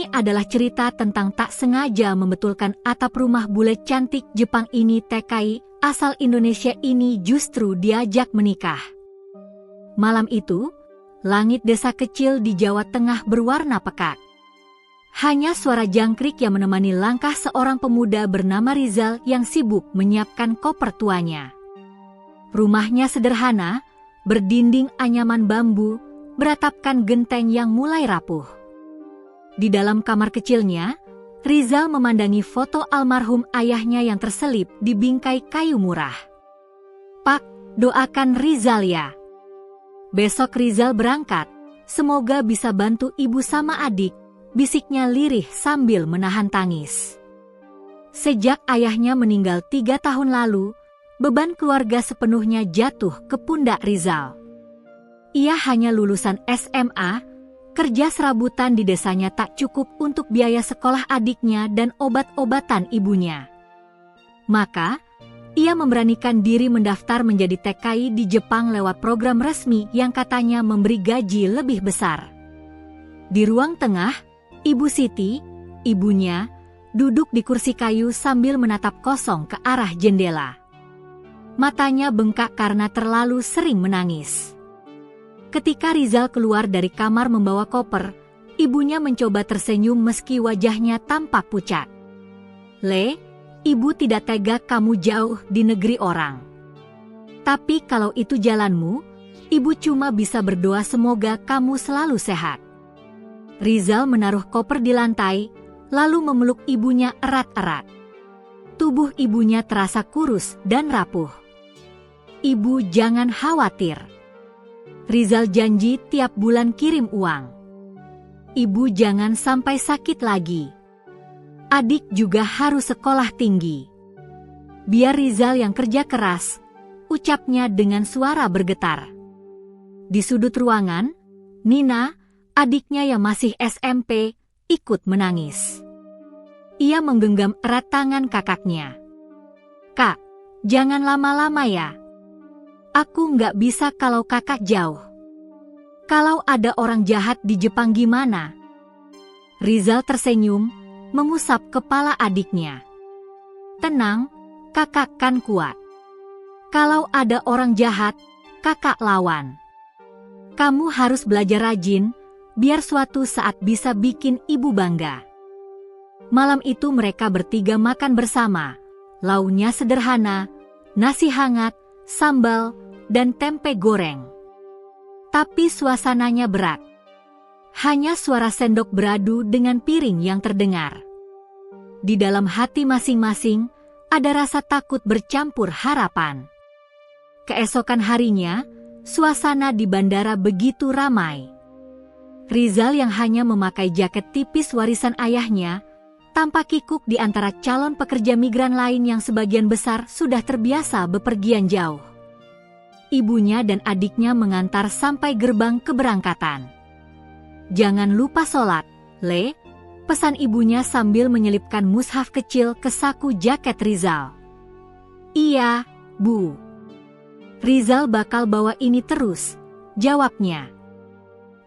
Ini adalah cerita tentang tak sengaja membetulkan atap rumah bule cantik Jepang ini. TKI asal Indonesia ini justru diajak menikah. Malam itu, langit desa kecil di Jawa Tengah berwarna pekat. Hanya suara jangkrik yang menemani langkah seorang pemuda bernama Rizal yang sibuk menyiapkan koper tuanya. Rumahnya sederhana, berdinding anyaman bambu, beratapkan genteng yang mulai rapuh. Di dalam kamar kecilnya, Rizal memandangi foto almarhum ayahnya yang terselip di bingkai kayu murah. "Pak, doakan Rizal ya. Besok Rizal berangkat, semoga bisa bantu ibu sama adik," bisiknya lirih sambil menahan tangis. Sejak ayahnya meninggal 3 tahun lalu, beban keluarga sepenuhnya jatuh ke pundak Rizal. Ia hanya lulusan SMA, kerja serabutan di desanya tak cukup untuk biaya sekolah adiknya dan obat-obatan ibunya. Maka, ia memberanikan diri mendaftar menjadi TKI di Jepang lewat program resmi yang katanya memberi gaji lebih besar. Di ruang tengah, Ibu Siti, ibunya, duduk di kursi kayu sambil menatap kosong ke arah jendela. Matanya bengkak karena terlalu sering menangis. Ketika Rizal keluar dari kamar membawa koper, ibunya mencoba tersenyum meski wajahnya tampak pucat. "Le, ibu tidak tega kamu jauh di negeri orang. Tapi kalau itu jalanmu, ibu cuma bisa berdoa semoga kamu selalu sehat." Rizal menaruh koper di lantai, lalu memeluk ibunya erat-erat. Tubuh ibunya terasa kurus dan rapuh. "Ibu jangan khawatir. Rizal janji tiap bulan kirim uang. Ibu jangan sampai sakit lagi. Adik juga harus sekolah tinggi. Biar Rizal yang kerja keras," ucapnya dengan suara bergetar. Di sudut ruangan, Nina, adiknya yang masih SMP, ikut menangis. Ia menggenggam erat tangan kakaknya. "Kak, jangan lama-lama ya. Aku nggak bisa kalau kakak jauh. Kalau ada orang jahat di Jepang gimana?" Rizal tersenyum, mengusap kepala adiknya. "Tenang, kakak kan kuat. Kalau ada orang jahat, kakak lawan. Kamu harus belajar rajin, biar suatu saat bisa bikin ibu bangga." Malam itu mereka bertiga makan bersama. Lauknya sederhana, nasi hangat, sambal, dan tempe goreng. Tapi suasananya berat. Hanya suara sendok beradu dengan piring yang terdengar. Di dalam hati masing-masing, ada rasa takut bercampur harapan. Keesokan harinya, suasana di bandara begitu ramai. Rizal yang hanya memakai jaket tipis warisan ayahnya, tampak kikuk di antara calon pekerja migran lain yang sebagian besar sudah terbiasa bepergian jauh. Ibunya dan adiknya mengantar sampai gerbang keberangkatan. "Jangan lupa sholat, Le," pesan ibunya sambil menyelipkan mushaf kecil ke saku jaket Rizal. "Iya, Bu. Rizal bakal bawa ini terus," jawabnya.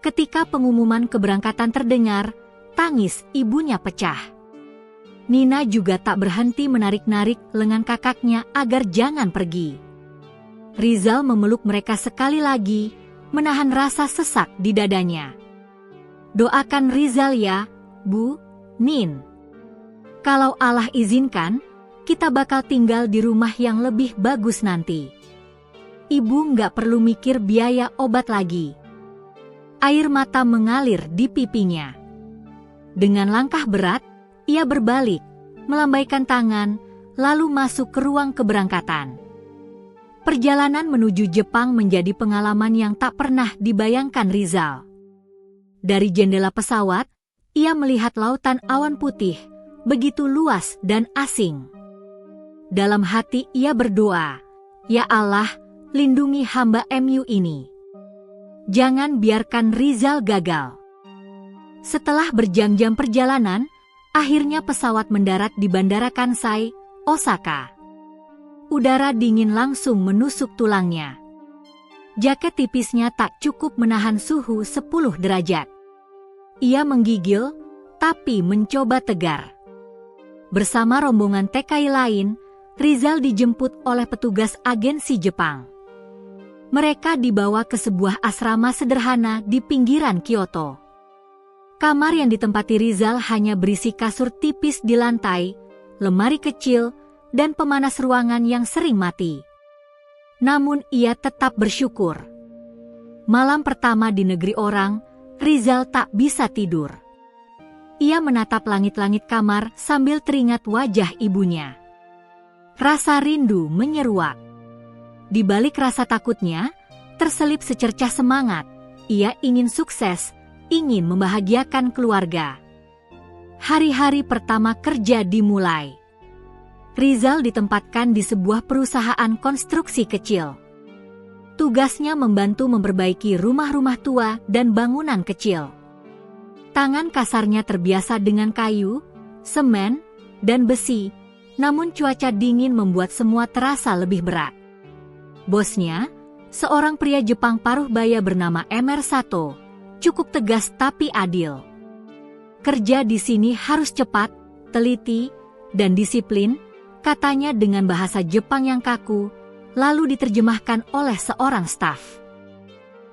Ketika pengumuman keberangkatan terdengar, tangis ibunya pecah. Nina juga tak berhenti menarik-narik lengan kakaknya agar jangan pergi. Rizal memeluk mereka sekali lagi, menahan rasa sesak di dadanya. "Doakan Rizal ya, Bu, Nin. Kalau Allah izinkan, kita bakal tinggal di rumah yang lebih bagus nanti. Ibu nggak perlu mikir biaya obat lagi." Air mata mengalir di pipinya. Dengan langkah berat, ia berbalik, melambaikan tangan, lalu masuk ke ruang keberangkatan. Perjalanan menuju Jepang menjadi pengalaman yang tak pernah dibayangkan Rizal. Dari jendela pesawat, ia melihat lautan awan putih, begitu luas dan asing. Dalam hati ia berdoa, "Ya Allah, lindungi hamba MU ini. Jangan biarkan Rizal gagal." Setelah berjam-jam perjalanan, akhirnya pesawat mendarat di Bandara Kansai, Osaka. Udara dingin langsung menusuk tulangnya. Jaket tipisnya tak cukup menahan suhu 10 derajat. Ia menggigil, tapi mencoba tegar. Bersama rombongan TKI lain, Rizal dijemput oleh petugas agensi Jepang. Mereka dibawa ke sebuah asrama sederhana di pinggiran Kyoto. Kamar yang ditempati Rizal hanya berisi kasur tipis di lantai, lemari kecil, dan pemanas ruangan yang sering mati. Namun ia tetap bersyukur. Malam pertama di negeri orang, Rizal tak bisa tidur. Ia menatap langit-langit kamar sambil teringat wajah ibunya. Rasa rindu menyeruak. Di balik rasa takutnya, terselip secercah semangat. Ia ingin sukses, ingin membahagiakan keluarga. Hari-hari pertama kerja dimulai. Rizal ditempatkan di sebuah perusahaan konstruksi kecil. Tugasnya membantu memperbaiki rumah-rumah tua dan bangunan kecil. Tangan kasarnya terbiasa dengan kayu, semen, dan besi, namun cuaca dingin membuat semua terasa lebih berat. Bosnya, seorang pria Jepang paruh baya bernama Emer Sato, cukup tegas tapi adil. Kerja di sini harus cepat, teliti, dan disiplin, katanya dengan bahasa Jepang yang kaku, lalu diterjemahkan oleh seorang staf.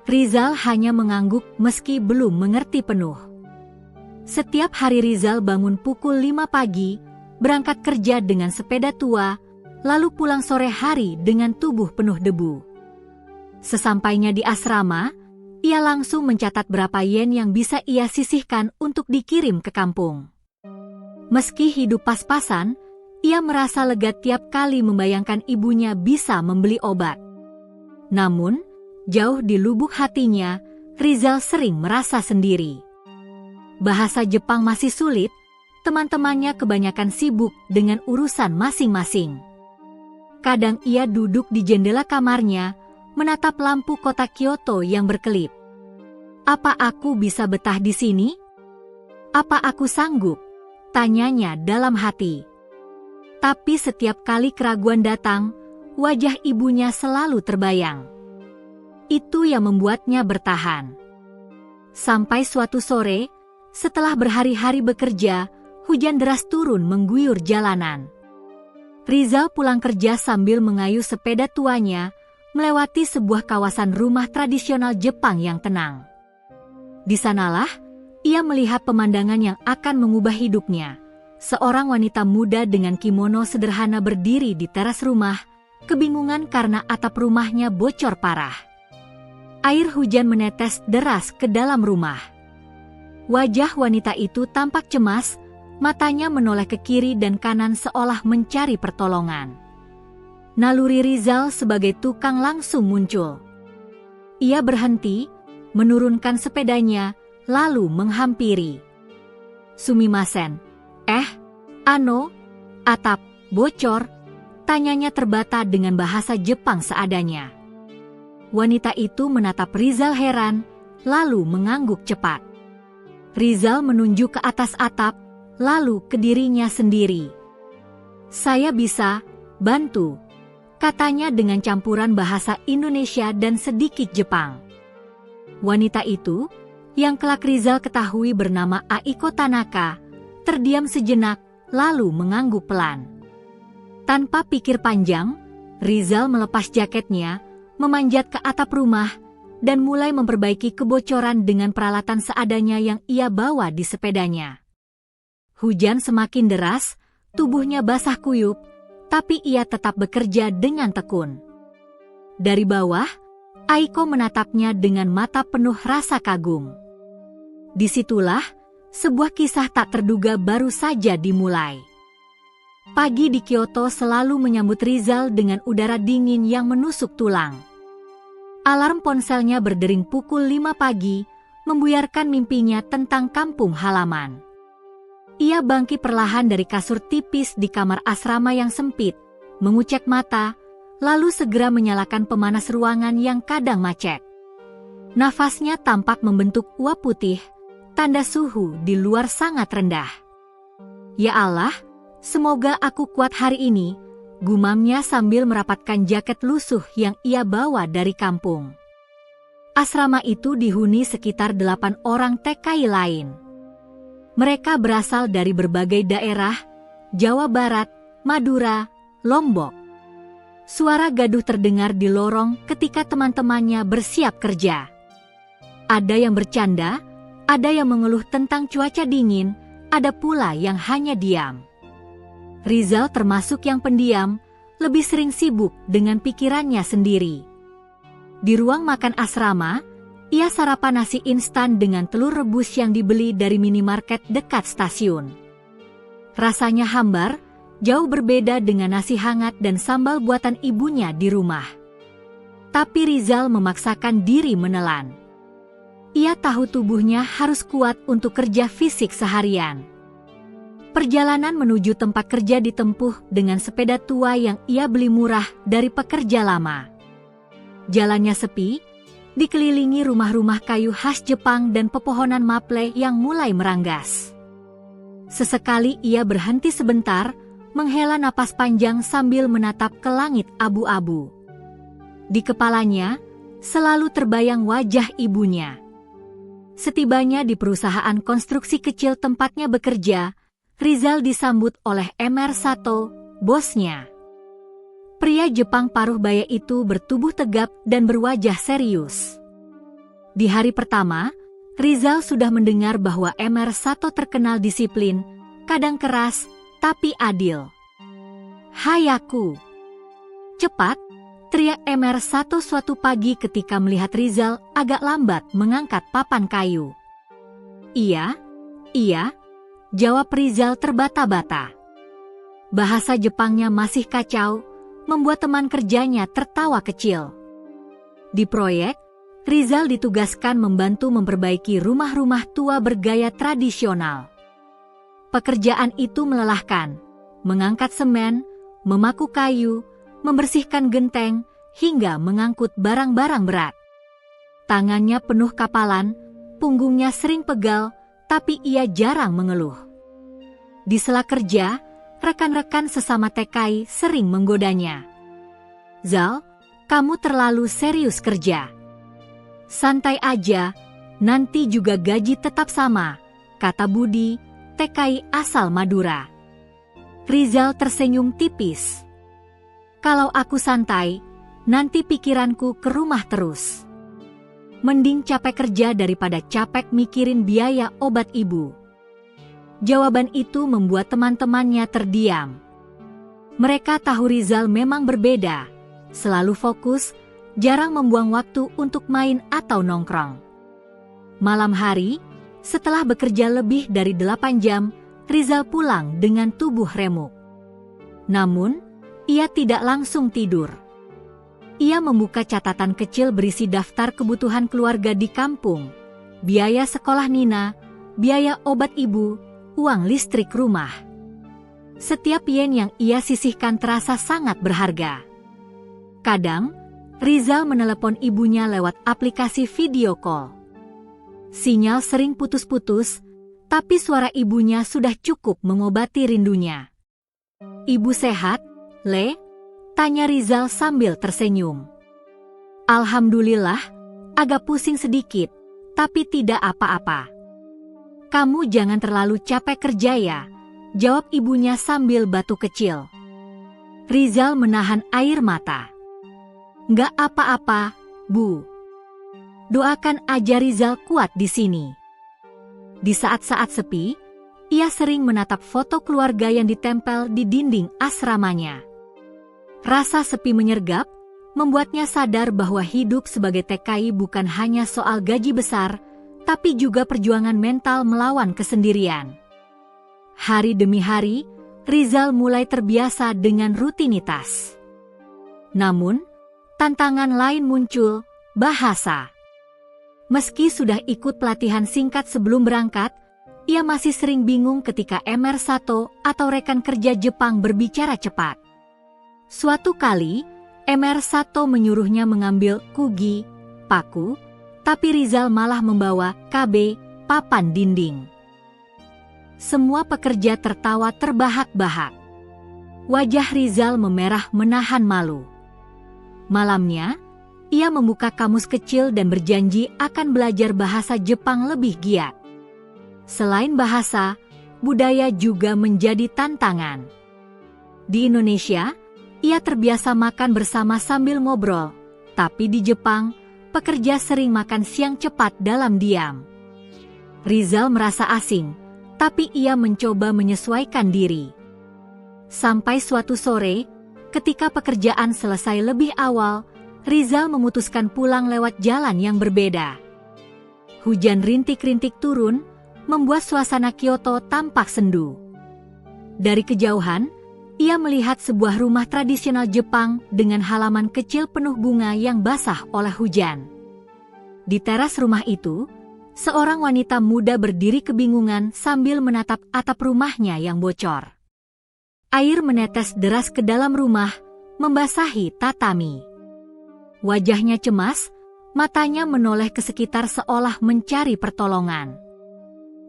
Rizal hanya mengangguk meski belum mengerti penuh. Setiap hari Rizal bangun pukul 5 pagi, berangkat kerja dengan sepeda tua, lalu pulang sore hari dengan tubuh penuh debu. Sesampainya di asrama, ia langsung mencatat berapa yen yang bisa ia sisihkan untuk dikirim ke kampung. Meski hidup pas-pasan, ia merasa lega tiap kali membayangkan ibunya bisa membeli obat. Namun, jauh di lubuk hatinya, Rizal sering merasa sendiri. Bahasa Jepang masih sulit, teman-temannya kebanyakan sibuk dengan urusan masing-masing. Kadang ia duduk di jendela kamarnya, menatap lampu kota Kyoto yang berkelip. Apa aku bisa betah di sini? Apa aku sanggup? Tanyanya dalam hati. Tapi setiap kali keraguan datang, wajah ibunya selalu terbayang. Itu yang membuatnya bertahan. Sampai suatu sore, setelah berhari-hari bekerja, hujan deras turun mengguyur jalanan. Rizal pulang kerja sambil mengayuh sepeda tuanya, melewati sebuah kawasan rumah tradisional Jepang yang tenang. Di sanalah, ia melihat pemandangan yang akan mengubah hidupnya. Seorang wanita muda dengan kimono sederhana berdiri di teras rumah, kebingungan karena atap rumahnya bocor parah. Air hujan menetes deras ke dalam rumah. Wajah wanita itu tampak cemas, matanya menoleh ke kiri dan kanan seolah mencari pertolongan. Naluri Rizal sebagai tukang langsung muncul. Ia berhenti, menurunkan sepedanya, lalu menghampiri. Sumimasen. Atap, bocor, tanyanya terbata dengan bahasa Jepang seadanya. Wanita itu menatap Rizal heran, lalu mengangguk cepat. Rizal menunjuk ke atas atap, lalu ke dirinya sendiri. Saya bisa bantu, katanya dengan campuran bahasa Indonesia dan sedikit Jepang. Wanita itu, yang kelak Rizal ketahui bernama Aiko Tanaka, terdiam sejenak, lalu mengangguk pelan. Tanpa pikir panjang, Rizal melepas jaketnya, memanjat ke atap rumah, dan mulai memperbaiki kebocoran dengan peralatan seadanya yang ia bawa di sepedanya. Hujan semakin deras, tubuhnya basah kuyup, tapi ia tetap bekerja dengan tekun. Dari bawah, Aiko menatapnya dengan mata penuh rasa kagum. Disitulah, sebuah kisah tak terduga baru saja dimulai. Pagi di Kyoto selalu menyambut Rizal dengan udara dingin yang menusuk tulang. Alarm ponselnya berdering pukul 5 pagi, membuyarkan mimpinya tentang kampung halaman. Ia bangkit perlahan dari kasur tipis di kamar asrama yang sempit, mengucek mata, lalu segera menyalakan pemanas ruangan yang kadang macet. Nafasnya tampak membentuk uap putih, tanda suhu di luar sangat rendah. Ya Allah, semoga aku kuat hari ini, gumamnya sambil merapatkan jaket lusuh yang ia bawa dari kampung. Asrama itu dihuni sekitar 8 orang TKI lain. Mereka berasal dari berbagai daerah, Jawa Barat, Madura, Lombok. Suara gaduh terdengar di lorong ketika teman-temannya bersiap kerja. Ada yang bercanda, ada yang mengeluh tentang cuaca dingin, ada pula yang hanya diam. Rizal termasuk yang pendiam, lebih sering sibuk dengan pikirannya sendiri. Di ruang makan asrama, ia sarapan nasi instan dengan telur rebus yang dibeli dari minimarket dekat stasiun. Rasanya hambar, jauh berbeda dengan nasi hangat dan sambal buatan ibunya di rumah. Tapi Rizal memaksakan diri menelan. Ia tahu tubuhnya harus kuat untuk kerja fisik seharian. Perjalanan menuju tempat kerja ditempuh dengan sepeda tua yang ia beli murah dari pekerja lama. Jalannya sepi, dikelilingi rumah-rumah kayu khas Jepang dan pepohonan maple yang mulai meranggas. Sesekali ia berhenti sebentar, menghela napas panjang sambil menatap ke langit abu-abu. Di kepalanya, selalu terbayang wajah ibunya. Setibanya di perusahaan konstruksi kecil tempatnya bekerja, Rizal disambut oleh Emer Sato, bosnya. Pria Jepang paruh baya itu bertubuh tegap dan berwajah serius. Di hari pertama, Rizal sudah mendengar bahwa Emer Sato terkenal disiplin, kadang keras, tapi adil. "Hayaku!" "Cepat!" teriak Emer Sato suatu pagi ketika melihat Rizal agak lambat mengangkat papan kayu. Iya, jawab Rizal terbata-bata. Bahasa Jepangnya masih kacau, membuat teman kerjanya tertawa kecil. Di proyek, Rizal ditugaskan membantu memperbaiki rumah-rumah tua bergaya tradisional. Pekerjaan itu melelahkan, mengangkat semen, memaku kayu, membersihkan genteng, hingga mengangkut barang-barang berat. Tangannya penuh kapalan, punggungnya sering pegal, tapi ia jarang mengeluh. Di sela kerja, rekan-rekan sesama TKI sering menggodanya. "Zal, kamu terlalu serius kerja. Santai aja, nanti juga gaji tetap sama," kata Budi, TKI asal Madura. Rizal tersenyum tipis. "Kalau aku santai, nanti pikiranku ke rumah terus. Mending capek kerja daripada capek mikirin biaya obat ibu." Jawaban itu membuat teman-temannya terdiam. Mereka tahu Rizal memang berbeda, selalu fokus, jarang membuang waktu untuk main atau nongkrong. Malam hari, setelah bekerja lebih dari 8 jam, Rizal pulang dengan tubuh remuk. Namun, ia tidak langsung tidur. Ia membuka catatan kecil berisi daftar kebutuhan keluarga di kampung, biaya sekolah Nina, biaya obat ibu, uang listrik rumah. Setiap yen yang ia sisihkan terasa sangat berharga. Kadang, Rizal menelepon ibunya lewat aplikasi video call. Sinyal sering putus-putus, tapi suara ibunya sudah cukup mengobati rindunya. "Ibu sehat, Le?" tanya Rizal sambil tersenyum. "Alhamdulillah, agak pusing sedikit, tapi tidak apa-apa." "Kamu jangan terlalu capek kerja ya," jawab ibunya sambil batuk kecil. Rizal menahan air mata. "Nggak apa-apa, Bu. Doakan aja Rizal kuat di sini." Di saat-saat sepi, ia sering menatap foto keluarga yang ditempel di dinding asramanya. Rasa sepi menyergap, membuatnya sadar bahwa hidup sebagai TKI bukan hanya soal gaji besar, tapi juga perjuangan mental melawan kesendirian. Hari demi hari, Rizal mulai terbiasa dengan rutinitas. Namun, tantangan lain muncul, bahasa. Meski sudah ikut pelatihan singkat sebelum berangkat, ia masih sering bingung ketika Emer Sato atau rekan kerja Jepang berbicara cepat. Suatu kali, Emer Sato menyuruhnya mengambil kugi, paku, tapi Rizal malah membawa KB, papan dinding. Semua pekerja tertawa terbahak-bahak. Wajah Rizal memerah menahan malu. Malamnya, ia membuka kamus kecil dan berjanji akan belajar bahasa Jepang lebih giat. Selain bahasa, budaya juga menjadi tantangan. Di Indonesia, ia terbiasa makan bersama sambil ngobrol, tapi di Jepang, pekerja sering makan siang cepat dalam diam. Rizal merasa asing, tapi ia mencoba menyesuaikan diri. Sampai suatu sore, ketika pekerjaan selesai lebih awal, Rizal memutuskan pulang lewat jalan yang berbeda. Hujan rintik-rintik turun, membuat suasana Kyoto tampak sendu. Dari kejauhan, ia melihat sebuah rumah tradisional Jepang dengan halaman kecil penuh bunga yang basah oleh hujan. Di teras rumah itu, seorang wanita muda berdiri kebingungan sambil menatap atap rumahnya yang bocor. Air menetes deras ke dalam rumah, membasahi tatami. Wajahnya cemas, matanya menoleh ke sekitar seolah mencari pertolongan.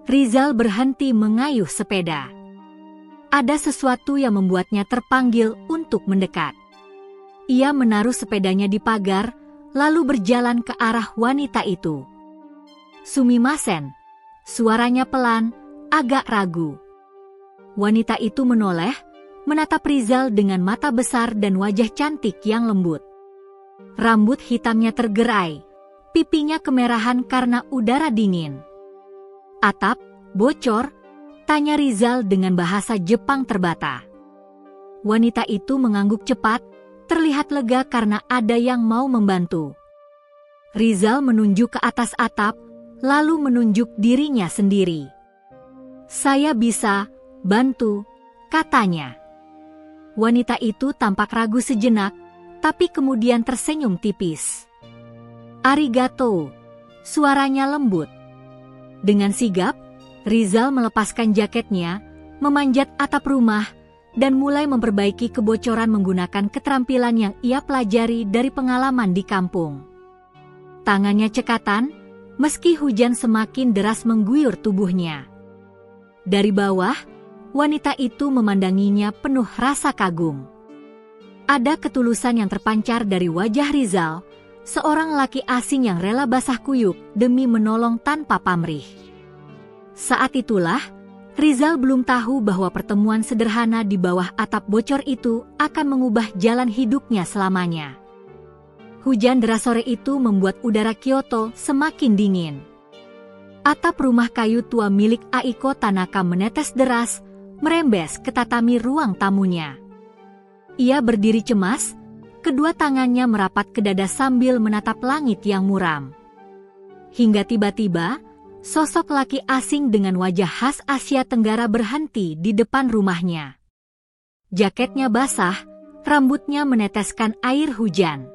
Rizal berhenti mengayuh sepeda. Ada sesuatu yang membuatnya terpanggil untuk mendekat. Ia menaruh sepedanya di pagar, lalu berjalan ke arah wanita itu. "Sumimasen," suaranya pelan, agak ragu. Wanita itu menoleh, menatap Rizal dengan mata besar dan wajah cantik yang lembut. Rambut hitamnya tergerai, pipinya kemerahan karena udara dingin. "Atap bocor?" tanya Rizal dengan bahasa Jepang terbata. Wanita itu mengangguk cepat, terlihat lega karena ada yang mau membantu. Rizal menunjuk ke atas atap, lalu menunjuk dirinya sendiri. "Saya bisa bantu," katanya. Wanita itu tampak ragu sejenak, tapi kemudian tersenyum tipis. "Arigato," suaranya lembut. Dengan sigap, Rizal melepaskan jaketnya, memanjat atap rumah, dan mulai memperbaiki kebocoran menggunakan keterampilan yang ia pelajari dari pengalaman di kampung. Tangannya cekatan, meski hujan semakin deras mengguyur tubuhnya. Dari bawah, wanita itu memandanginya penuh rasa kagum. Ada ketulusan yang terpancar dari wajah Rizal, seorang laki asing yang rela basah kuyup demi menolong tanpa pamrih. Saat itulah, Rizal belum tahu bahwa pertemuan sederhana di bawah atap bocor itu akan mengubah jalan hidupnya selamanya. Hujan deras sore itu membuat udara Kyoto semakin dingin. Atap rumah kayu tua milik Aiko Tanaka menetes deras, merembes ke tatami ruang tamunya. Ia berdiri cemas, kedua tangannya merapat ke dada sambil menatap langit yang muram. Hingga tiba-tiba, sosok laki asing dengan wajah khas Asia Tenggara berhenti di depan rumahnya. Jaketnya basah, rambutnya meneteskan air hujan.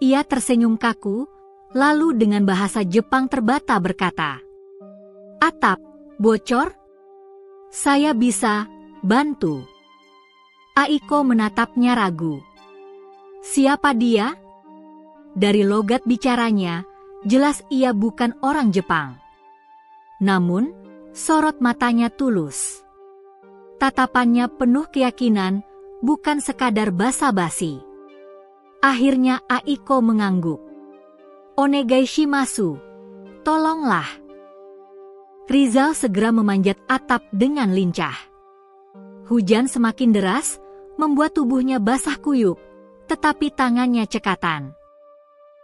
Ia tersenyum kaku, lalu dengan bahasa Jepang terbata berkata, "Atap bocor? Saya bisa bantu." Aiko menatapnya ragu. "Siapa dia?" Dari logat bicaranya, jelas ia bukan orang Jepang. Namun, sorot matanya tulus. Tatapannya penuh keyakinan, bukan sekadar basa-basi. Akhirnya Aiko mengangguk. "Onegai shimasu, tolonglah." Rizal segera memanjat atap dengan lincah. Hujan semakin deras, membuat tubuhnya basah kuyup, tetapi tangannya cekatan.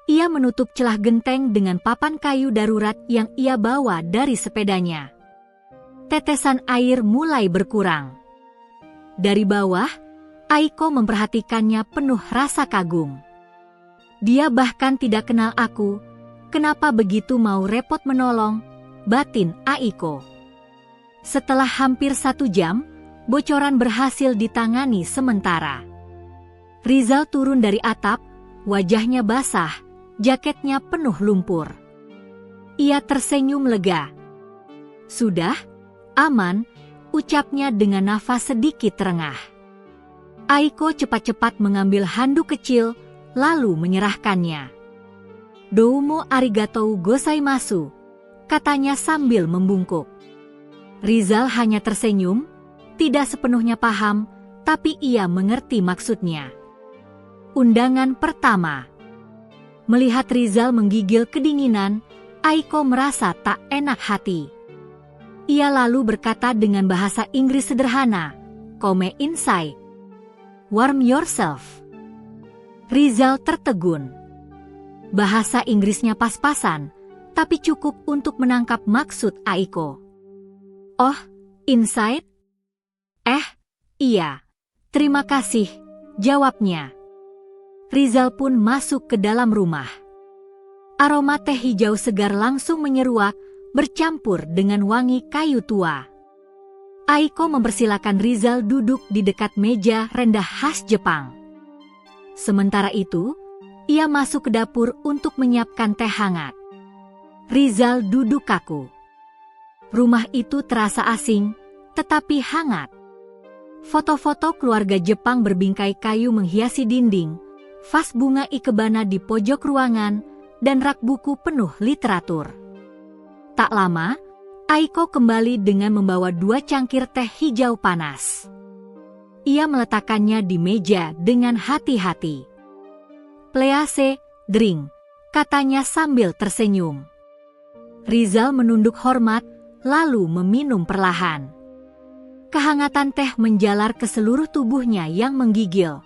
Ia menutup celah genteng dengan papan kayu darurat yang ia bawa dari sepedanya. Tetesan air mulai berkurang. Dari bawah, Aiko memperhatikannya penuh rasa kagum. "Dia bahkan tidak kenal aku, kenapa begitu mau repot menolong?" batin Aiko. Setelah hampir 1 jam, bocoran berhasil ditangani sementara. Rizal turun dari atap, wajahnya basah, jaketnya penuh lumpur. Ia tersenyum lega. "Sudah, aman," ucapnya dengan nafas sedikit terengah. Aiko cepat-cepat mengambil handuk kecil, lalu menyerahkannya. "Doumo arigatou gozaimasu," katanya sambil membungkuk. Rizal hanya tersenyum, tidak sepenuhnya paham, tapi ia mengerti maksudnya. Undangan pertama. Melihat Rizal menggigil kedinginan, Aiko merasa tak enak hati. Ia lalu berkata dengan bahasa Inggris sederhana, "Come inside. Warm yourself." Rizal tertegun. Bahasa Inggrisnya pas-pasan, tapi cukup untuk menangkap maksud Aiko. "Oh, inside? Iya. Terima kasih," jawabnya. Rizal pun masuk ke dalam rumah. Aroma teh hijau segar langsung menyeruak, bercampur dengan wangi kayu tua. Aiko mempersilakan Rizal duduk di dekat meja rendah khas Jepang. Sementara itu, ia masuk ke dapur untuk menyiapkan teh hangat. Rizal duduk kaku. Rumah itu terasa asing, tetapi hangat. Foto-foto keluarga Jepang berbingkai kayu menghiasi dinding, vas bunga ikebana di pojok ruangan, dan rak buku penuh literatur. Tak lama, Aiko kembali dengan membawa 2 cangkir teh hijau panas. Ia meletakkannya di meja dengan hati-hati. "Please, drink," katanya sambil tersenyum. Rizal menunduk hormat, lalu meminum perlahan. Kehangatan teh menjalar ke seluruh tubuhnya yang menggigil.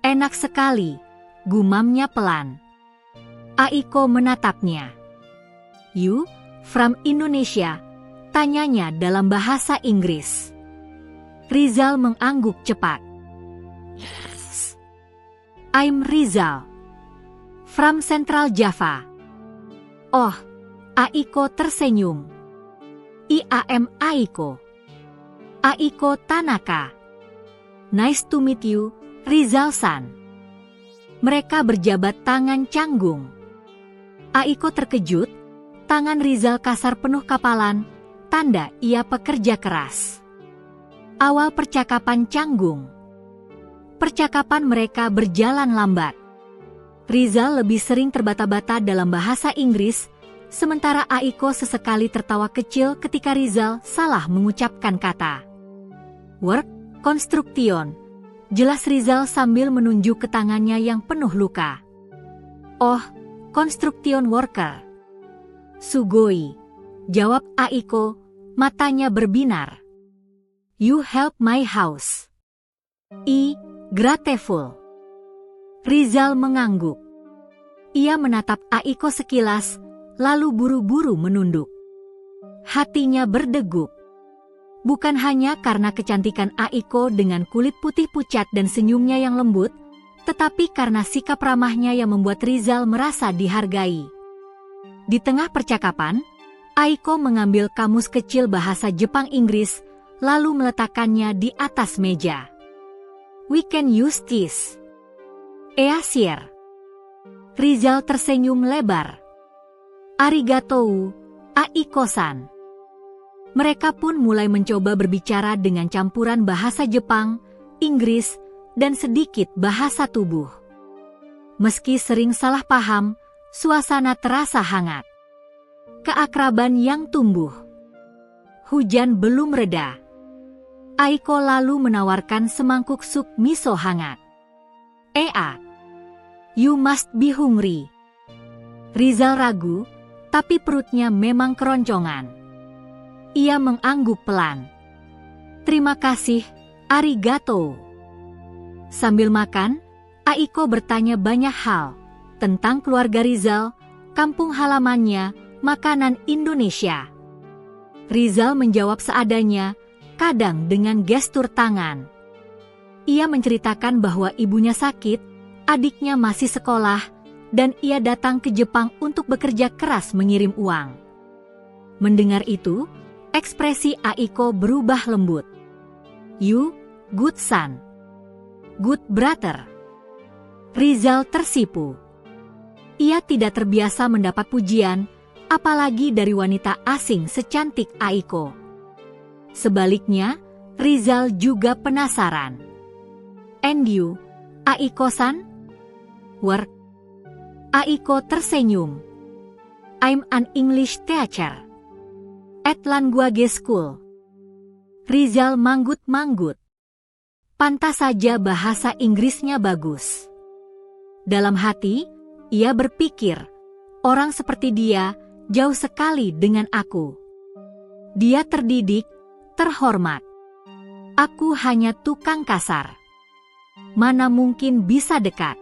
"Enak sekali," gumamnya pelan. Aiko menatapnya. "You from Indonesia?" tanyanya dalam bahasa Inggris. Rizal mengangguk cepat. "Yes. I'm Rizal. From Central Java." "Oh," Aiko tersenyum. "I am Aiko. Aiko Tanaka. Nice to meet you, Rizal-san." Mereka berjabat tangan canggung. Aiko terkejut, tangan Rizal kasar penuh kapalan, tanda ia pekerja keras. Awal percakapan canggung. Percakapan mereka berjalan lambat. Rizal lebih sering terbata-bata dalam bahasa Inggris, sementara Aiko sesekali tertawa kecil ketika Rizal salah mengucapkan kata. "Work, construction," jelas Rizal sambil menunjuk ke tangannya yang penuh luka. "Oh, construction worker." "Sugoi," jawab Aiko, matanya berbinar. "You help my house." Grateful." Rizal mengangguk. Ia menatap Aiko sekilas, lalu buru-buru menunduk. Hatinya berdegup. Bukan hanya karena kecantikan Aiko dengan kulit putih pucat dan senyumnya yang lembut, tetapi karena sikap ramahnya yang membuat Rizal merasa dihargai. Di tengah percakapan, Aiko mengambil kamus kecil bahasa Jepang-Inggris, lalu meletakkannya di atas meja. "We can use this." "Sure." Rizal tersenyum lebar. "Arigatou, Aiko-san." Mereka pun mulai mencoba berbicara dengan campuran bahasa Jepang, Inggris, dan sedikit bahasa tubuh. Meski sering salah paham, suasana terasa hangat. Keakraban yang tumbuh. Hujan belum reda. Aiko lalu menawarkan semangkuk sup miso hangat. You must be hungry." Rizal ragu, tapi perutnya memang keroncongan. Ia mengangguk pelan. "Terima kasih, arigato." Sambil makan, Aiko bertanya banyak hal tentang keluarga Rizal, kampung halamannya, makanan Indonesia. Rizal menjawab seadanya, kadang dengan gestur tangan. Ia menceritakan bahwa ibunya sakit, adiknya masih sekolah, dan ia datang ke Jepang untuk bekerja keras mengirim uang. Mendengar itu, ekspresi Aiko berubah lembut. "You, good son. Good brother." Rizal tersipu. Ia tidak terbiasa mendapat pujian, apalagi dari wanita asing secantik Aiko. Sebaliknya, Rizal juga penasaran. "And you, Aiko-san?" "Work." Aiko tersenyum. "I'm an English teacher at Language School." Rizal manggut-manggut. Pantas saja bahasa Inggrisnya bagus. Dalam hati, ia berpikir, orang seperti dia jauh sekali dengan aku. Dia terdidik, terhormat. Aku hanya tukang kasar. Mana mungkin bisa dekat.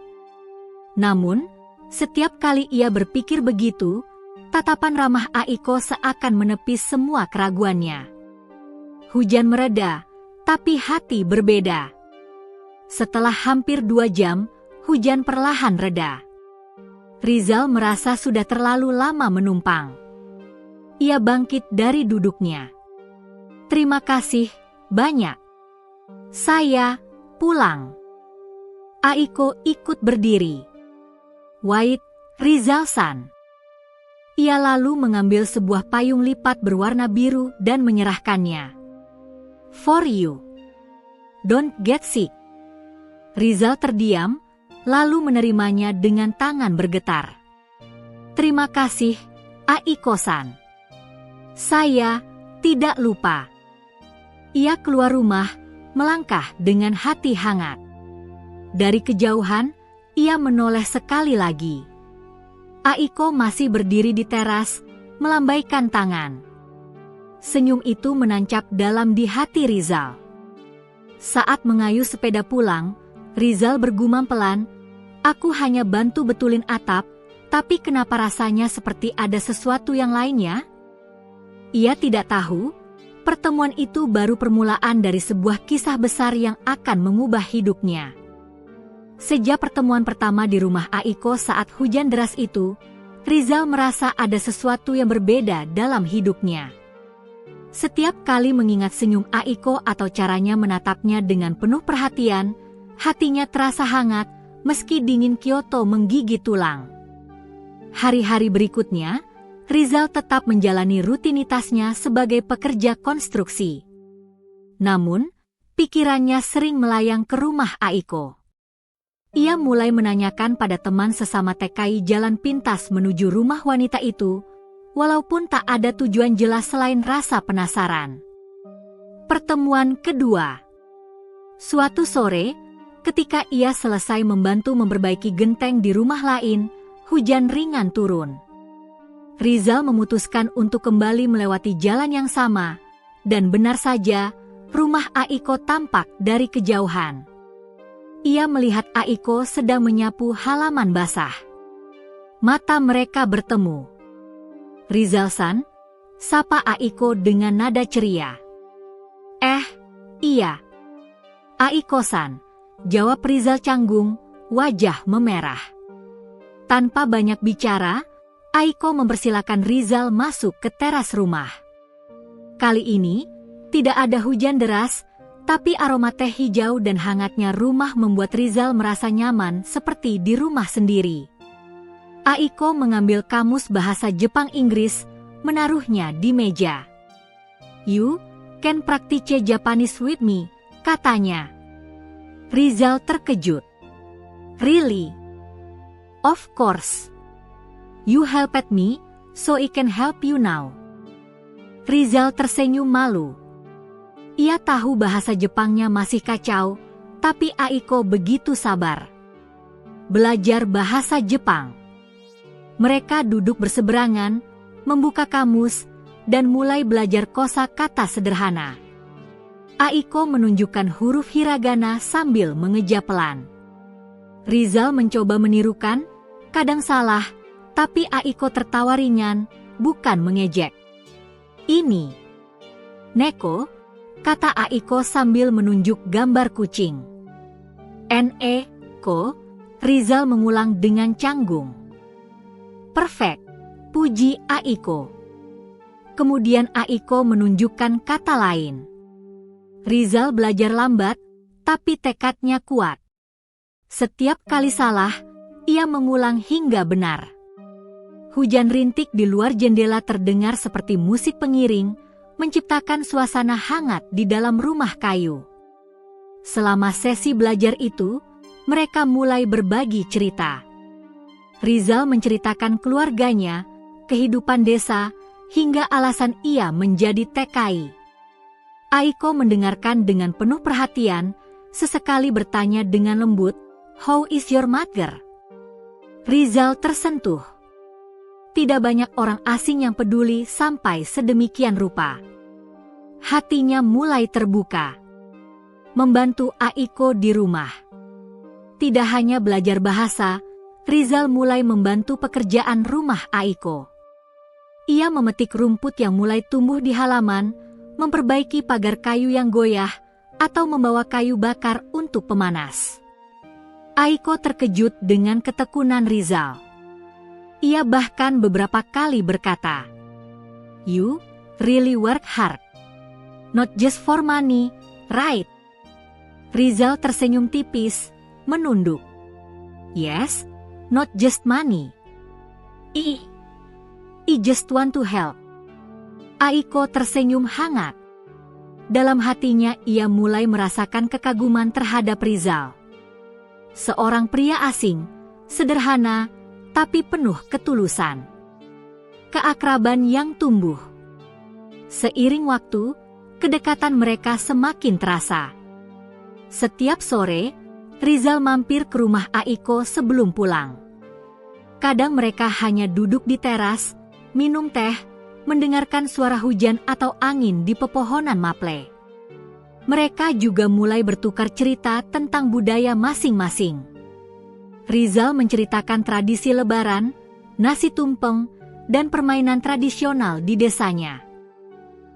Namun, setiap kali ia berpikir begitu, tatapan ramah Aiko seakan menepis semua keraguannya. Hujan mereda, tapi hati berbeda. Setelah hampir 2 jam, hujan perlahan reda. Rizal merasa sudah terlalu lama menumpang. Ia bangkit dari duduknya. Terima kasih, banyak. Saya pulang. Aiko ikut berdiri. Wait, Rizal-san. Ia lalu mengambil sebuah payung lipat berwarna biru dan menyerahkannya. For you. Don't get sick. Rizal terdiam, lalu menerimanya dengan tangan bergetar. Terima kasih, Aiko-san. Saya tidak lupa. Ia keluar rumah, melangkah dengan hati hangat. Dari kejauhan, ia menoleh sekali lagi. Aiko masih berdiri di teras, melambaikan tangan. Senyum itu menancap dalam di hati Rizal. Saat mengayuh sepeda pulang, Rizal bergumam pelan, aku hanya bantu betulin atap, tapi kenapa rasanya seperti ada sesuatu yang lainnya? Ia tidak tahu, pertemuan itu baru permulaan dari sebuah kisah besar yang akan mengubah hidupnya. Sejak pertemuan pertama di rumah Aiko saat hujan deras itu, Rizal merasa ada sesuatu yang berbeda dalam hidupnya. Setiap kali mengingat senyum Aiko atau caranya menatapnya dengan penuh perhatian, hatinya terasa hangat meski dingin Kyoto menggigit tulang. Hari-hari berikutnya, Rizal tetap menjalani rutinitasnya sebagai pekerja konstruksi. Namun, pikirannya sering melayang ke rumah Aiko. Ia mulai menanyakan pada teman sesama TKI jalan pintas menuju rumah wanita itu, walaupun tak ada tujuan jelas selain rasa penasaran. Pertemuan kedua. Suatu sore, ketika ia selesai membantu memperbaiki genteng di rumah lain, hujan ringan turun. Rizal memutuskan untuk kembali melewati jalan yang sama, dan benar saja, rumah Aiko tampak dari kejauhan. Ia melihat Aiko sedang menyapu halaman basah. Mata mereka bertemu. Rizal-san, sapa Aiko dengan nada ceria. Iya. Aiko-san, jawab Rizal canggung, wajah memerah. Tanpa banyak bicara, Aiko mempersilakan Rizal masuk ke teras rumah. Kali ini, tidak ada hujan deras, tapi aroma teh hijau dan hangatnya rumah membuat Rizal merasa nyaman seperti di rumah sendiri. Aiko mengambil kamus bahasa Jepang-Inggris, menaruhnya di meja. You can practice Japanese with me, katanya. Rizal terkejut. Really? Of course. You helped me, so I can help you now. Rizal tersenyum malu. Ia tahu bahasa Jepangnya masih kacau, tapi Aiko begitu sabar. Belajar bahasa Jepang. Mereka duduk berseberangan, membuka kamus, dan mulai belajar kosa-kata sederhana. Aiko menunjukkan huruf hiragana sambil mengejap pelan. Rizal mencoba menirukan, kadang salah, tapi Aiko tertawa ringan, bukan mengejek. Ini. Neko, kata Aiko sambil menunjuk gambar kucing. Neko, Rizal mengulang dengan canggung. Perfect, puji Aiko. Kemudian Aiko menunjukkan kata lain. Rizal belajar lambat, tapi tekadnya kuat. Setiap kali salah, ia mengulang hingga benar. Hujan rintik di luar jendela terdengar seperti musik pengiring, menciptakan suasana hangat di dalam rumah kayu. Selama sesi belajar itu, mereka mulai berbagi cerita. Rizal menceritakan keluarganya, kehidupan desa, hingga alasan ia menjadi TKI. Aiko mendengarkan dengan penuh perhatian, sesekali bertanya dengan lembut, "How is your mother?" Rizal tersentuh. Tidak banyak orang asing yang peduli sampai sedemikian rupa. hatinya mulai terbuka. Membantu Aiko di rumah. Tidak hanya belajar bahasa, Rizal mulai membantu pekerjaan rumah Aiko. Ia memetik rumput yang mulai tumbuh di halaman, memperbaiki pagar kayu yang goyah, atau membawa kayu bakar untuk pemanas. Aiko terkejut dengan ketekunan Rizal. Ia bahkan beberapa kali berkata, "You really work hard. Not just for money, right?" Rizal tersenyum tipis, menunduk. "Yes, not just money. I just want to help." Aiko tersenyum hangat. Dalam hatinya ia mulai merasakan kekaguman terhadap Rizal. Seorang pria asing, sederhana, tapi penuh ketulusan. Keakraban yang tumbuh. Seiring waktu, kedekatan mereka semakin terasa. Setiap sore, Rizal mampir ke rumah Aiko sebelum pulang. Kadang mereka hanya duduk di teras, minum teh, mendengarkan suara hujan atau angin di pepohonan maple. Mereka juga mulai bertukar cerita tentang budaya masing-masing. Rizal menceritakan tradisi lebaran, nasi tumpeng, dan permainan tradisional di desanya.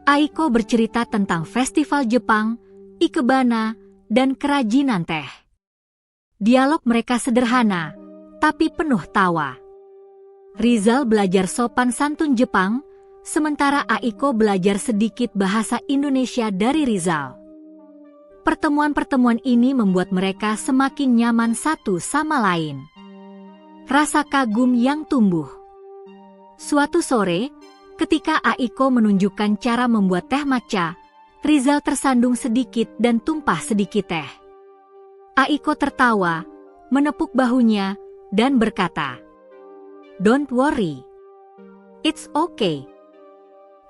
Aiko bercerita tentang festival Jepang, ikebana, dan kerajinan teh. Dialog mereka sederhana, tapi penuh tawa. Rizal belajar sopan santun Jepang, sementara Aiko belajar sedikit bahasa Indonesia dari Rizal. Pertemuan-pertemuan ini membuat mereka semakin nyaman satu sama lain. Rasa kagum yang tumbuh. Suatu sore, ketika Aiko menunjukkan cara membuat teh matcha, Rizal tersandung sedikit dan tumpah sedikit teh. Aiko tertawa, menepuk bahunya, dan berkata, "Don't worry. It's okay."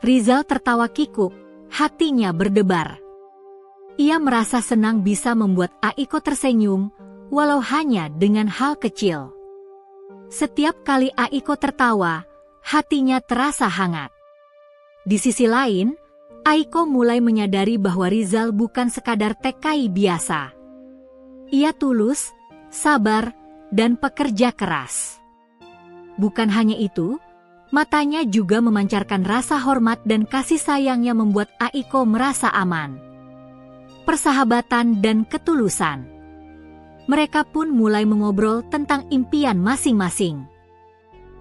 Rizal tertawa kikuk, hatinya berdebar. Ia merasa senang bisa membuat Aiko tersenyum, walau hanya dengan hal kecil. Setiap kali Aiko tertawa, hatinya terasa hangat. Di sisi lain, Aiko mulai menyadari bahwa Rizal bukan sekadar TKI biasa. Ia tulus, sabar, dan pekerja keras. Bukan hanya itu, matanya juga memancarkan rasa hormat dan kasih sayang yang membuat Aiko merasa aman. Persahabatan dan ketulusan. Mereka pun mulai mengobrol tentang impian masing-masing.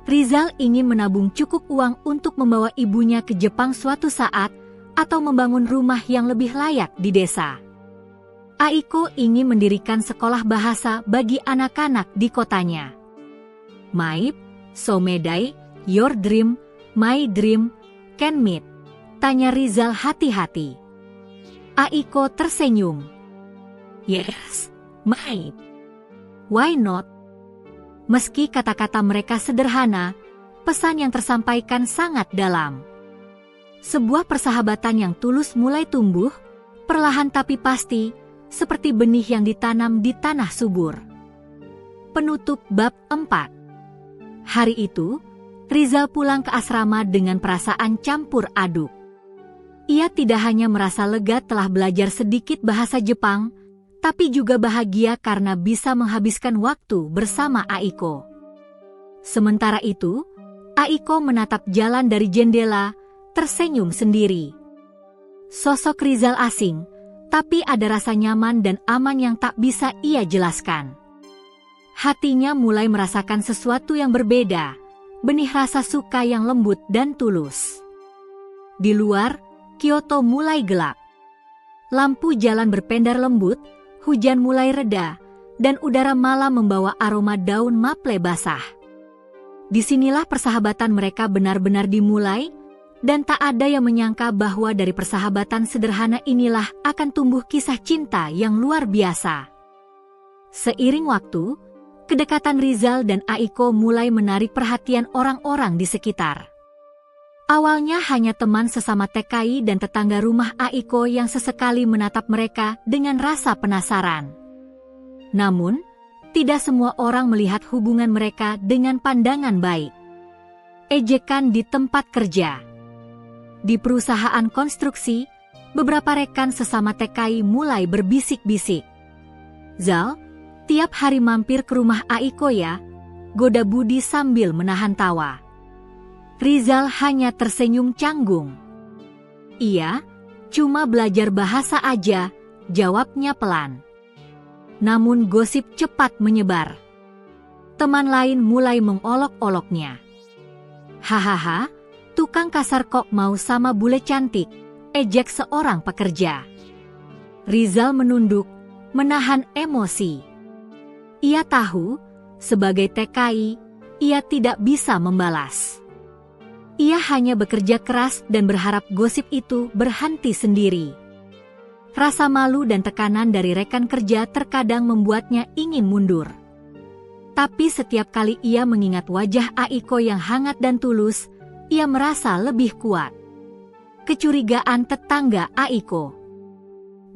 Rizal ingin menabung cukup uang untuk membawa ibunya ke Jepang suatu saat, atau membangun rumah yang lebih layak di desa. Aiko ingin mendirikan sekolah bahasa bagi anak-anak di kotanya. "Maip, so medai, your dream, my dream, can meet?" tanya Rizal hati-hati. Aiko tersenyum. "Yes, Maip. Why not?" Meski kata-kata mereka sederhana, pesan yang tersampaikan sangat dalam. Sebuah persahabatan yang tulus mulai tumbuh, perlahan tapi pasti, seperti benih yang ditanam di tanah subur. Penutup bab 4. Hari itu, Rizal pulang ke asrama dengan perasaan campur aduk. Ia tidak hanya merasa lega telah belajar sedikit bahasa Jepang, tapi juga bahagia karena bisa menghabiskan waktu bersama Aiko. Sementara itu, Aiko menatap jalan dari jendela, tersenyum sendiri. Sosok Rizal asing, tapi ada rasa nyaman dan aman yang tak bisa ia jelaskan. Hatinya mulai merasakan sesuatu yang berbeda, benih rasa suka yang lembut dan tulus. Di luar, Kyoto mulai gelap. Lampu jalan berpendar lembut, hujan mulai reda, dan udara malam membawa aroma daun maple basah. Disinilah persahabatan mereka benar-benar dimulai, dan tak ada yang menyangka bahwa dari persahabatan sederhana inilah akan tumbuh kisah cinta yang luar biasa. Seiring waktu, kedekatan Rizal dan Aiko mulai menarik perhatian orang-orang di sekitar. Awalnya hanya teman sesama TKI dan tetangga rumah Aiko yang sesekali menatap mereka dengan rasa penasaran. Namun, tidak semua orang melihat hubungan mereka dengan pandangan baik. Ejekan di tempat kerja. Di perusahaan konstruksi, beberapa rekan sesama TKI mulai berbisik-bisik. "Zal, tiap hari mampir ke rumah Aiko ya," goda Budi sambil menahan tawa. Rizal hanya tersenyum canggung. "Iya, cuma belajar bahasa aja," jawabnya pelan. Namun gosip cepat menyebar. Teman lain mulai mengolok-oloknya. "Hahaha, tukang kasar kok mau sama bule cantik," ejek seorang pekerja. Rizal menunduk, menahan emosi. Ia tahu, sebagai TKI, ia tidak bisa membalas. Ia hanya bekerja keras dan berharap gosip itu berhenti sendiri. Rasa malu dan tekanan dari rekan kerja terkadang membuatnya ingin mundur. Tapi setiap kali ia mengingat wajah Aiko yang hangat dan tulus, ia merasa lebih kuat. Kecurigaan tetangga Aiko.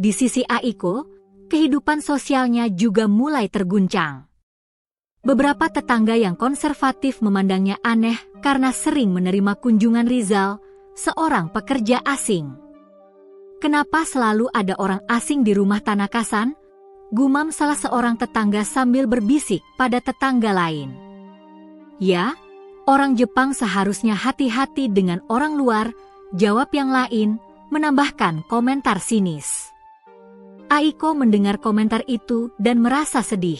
Di sisi Aiko, kehidupan sosialnya juga mulai terguncang. Beberapa tetangga yang konservatif memandangnya aneh karena sering menerima kunjungan Rizal, seorang pekerja asing. "Kenapa selalu ada orang asing di rumah Tanaka-san?" gumam salah seorang tetangga sambil berbisik pada tetangga lain. "Ya, orang Jepang seharusnya hati-hati dengan orang luar," jawab yang lain, menambahkan komentar sinis. Aiko mendengar komentar itu dan merasa sedih.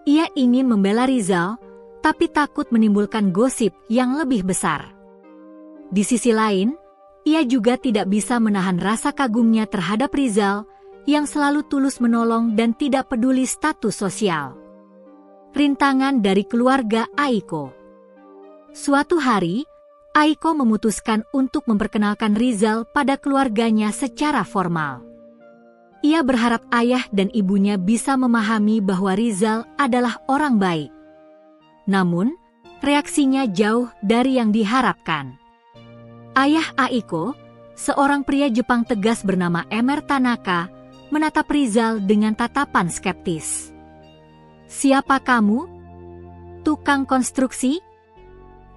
Ia ingin membela Rizal, tapi takut menimbulkan gosip yang lebih besar. Di sisi lain, ia juga tidak bisa menahan rasa kagumnya terhadap Rizal, yang selalu tulus menolong dan tidak peduli status sosial. Rintangan dari keluarga Aiko. Suatu hari, Aiko memutuskan untuk memperkenalkan Rizal pada keluarganya secara formal. Ia berharap ayah dan ibunya bisa memahami bahwa Rizal adalah orang baik. Namun, reaksinya jauh dari yang diharapkan. Ayah Aiko, seorang pria Jepang tegas bernama Emer Tanaka, menatap Rizal dengan tatapan skeptis. "Siapa kamu? Tukang konstruksi?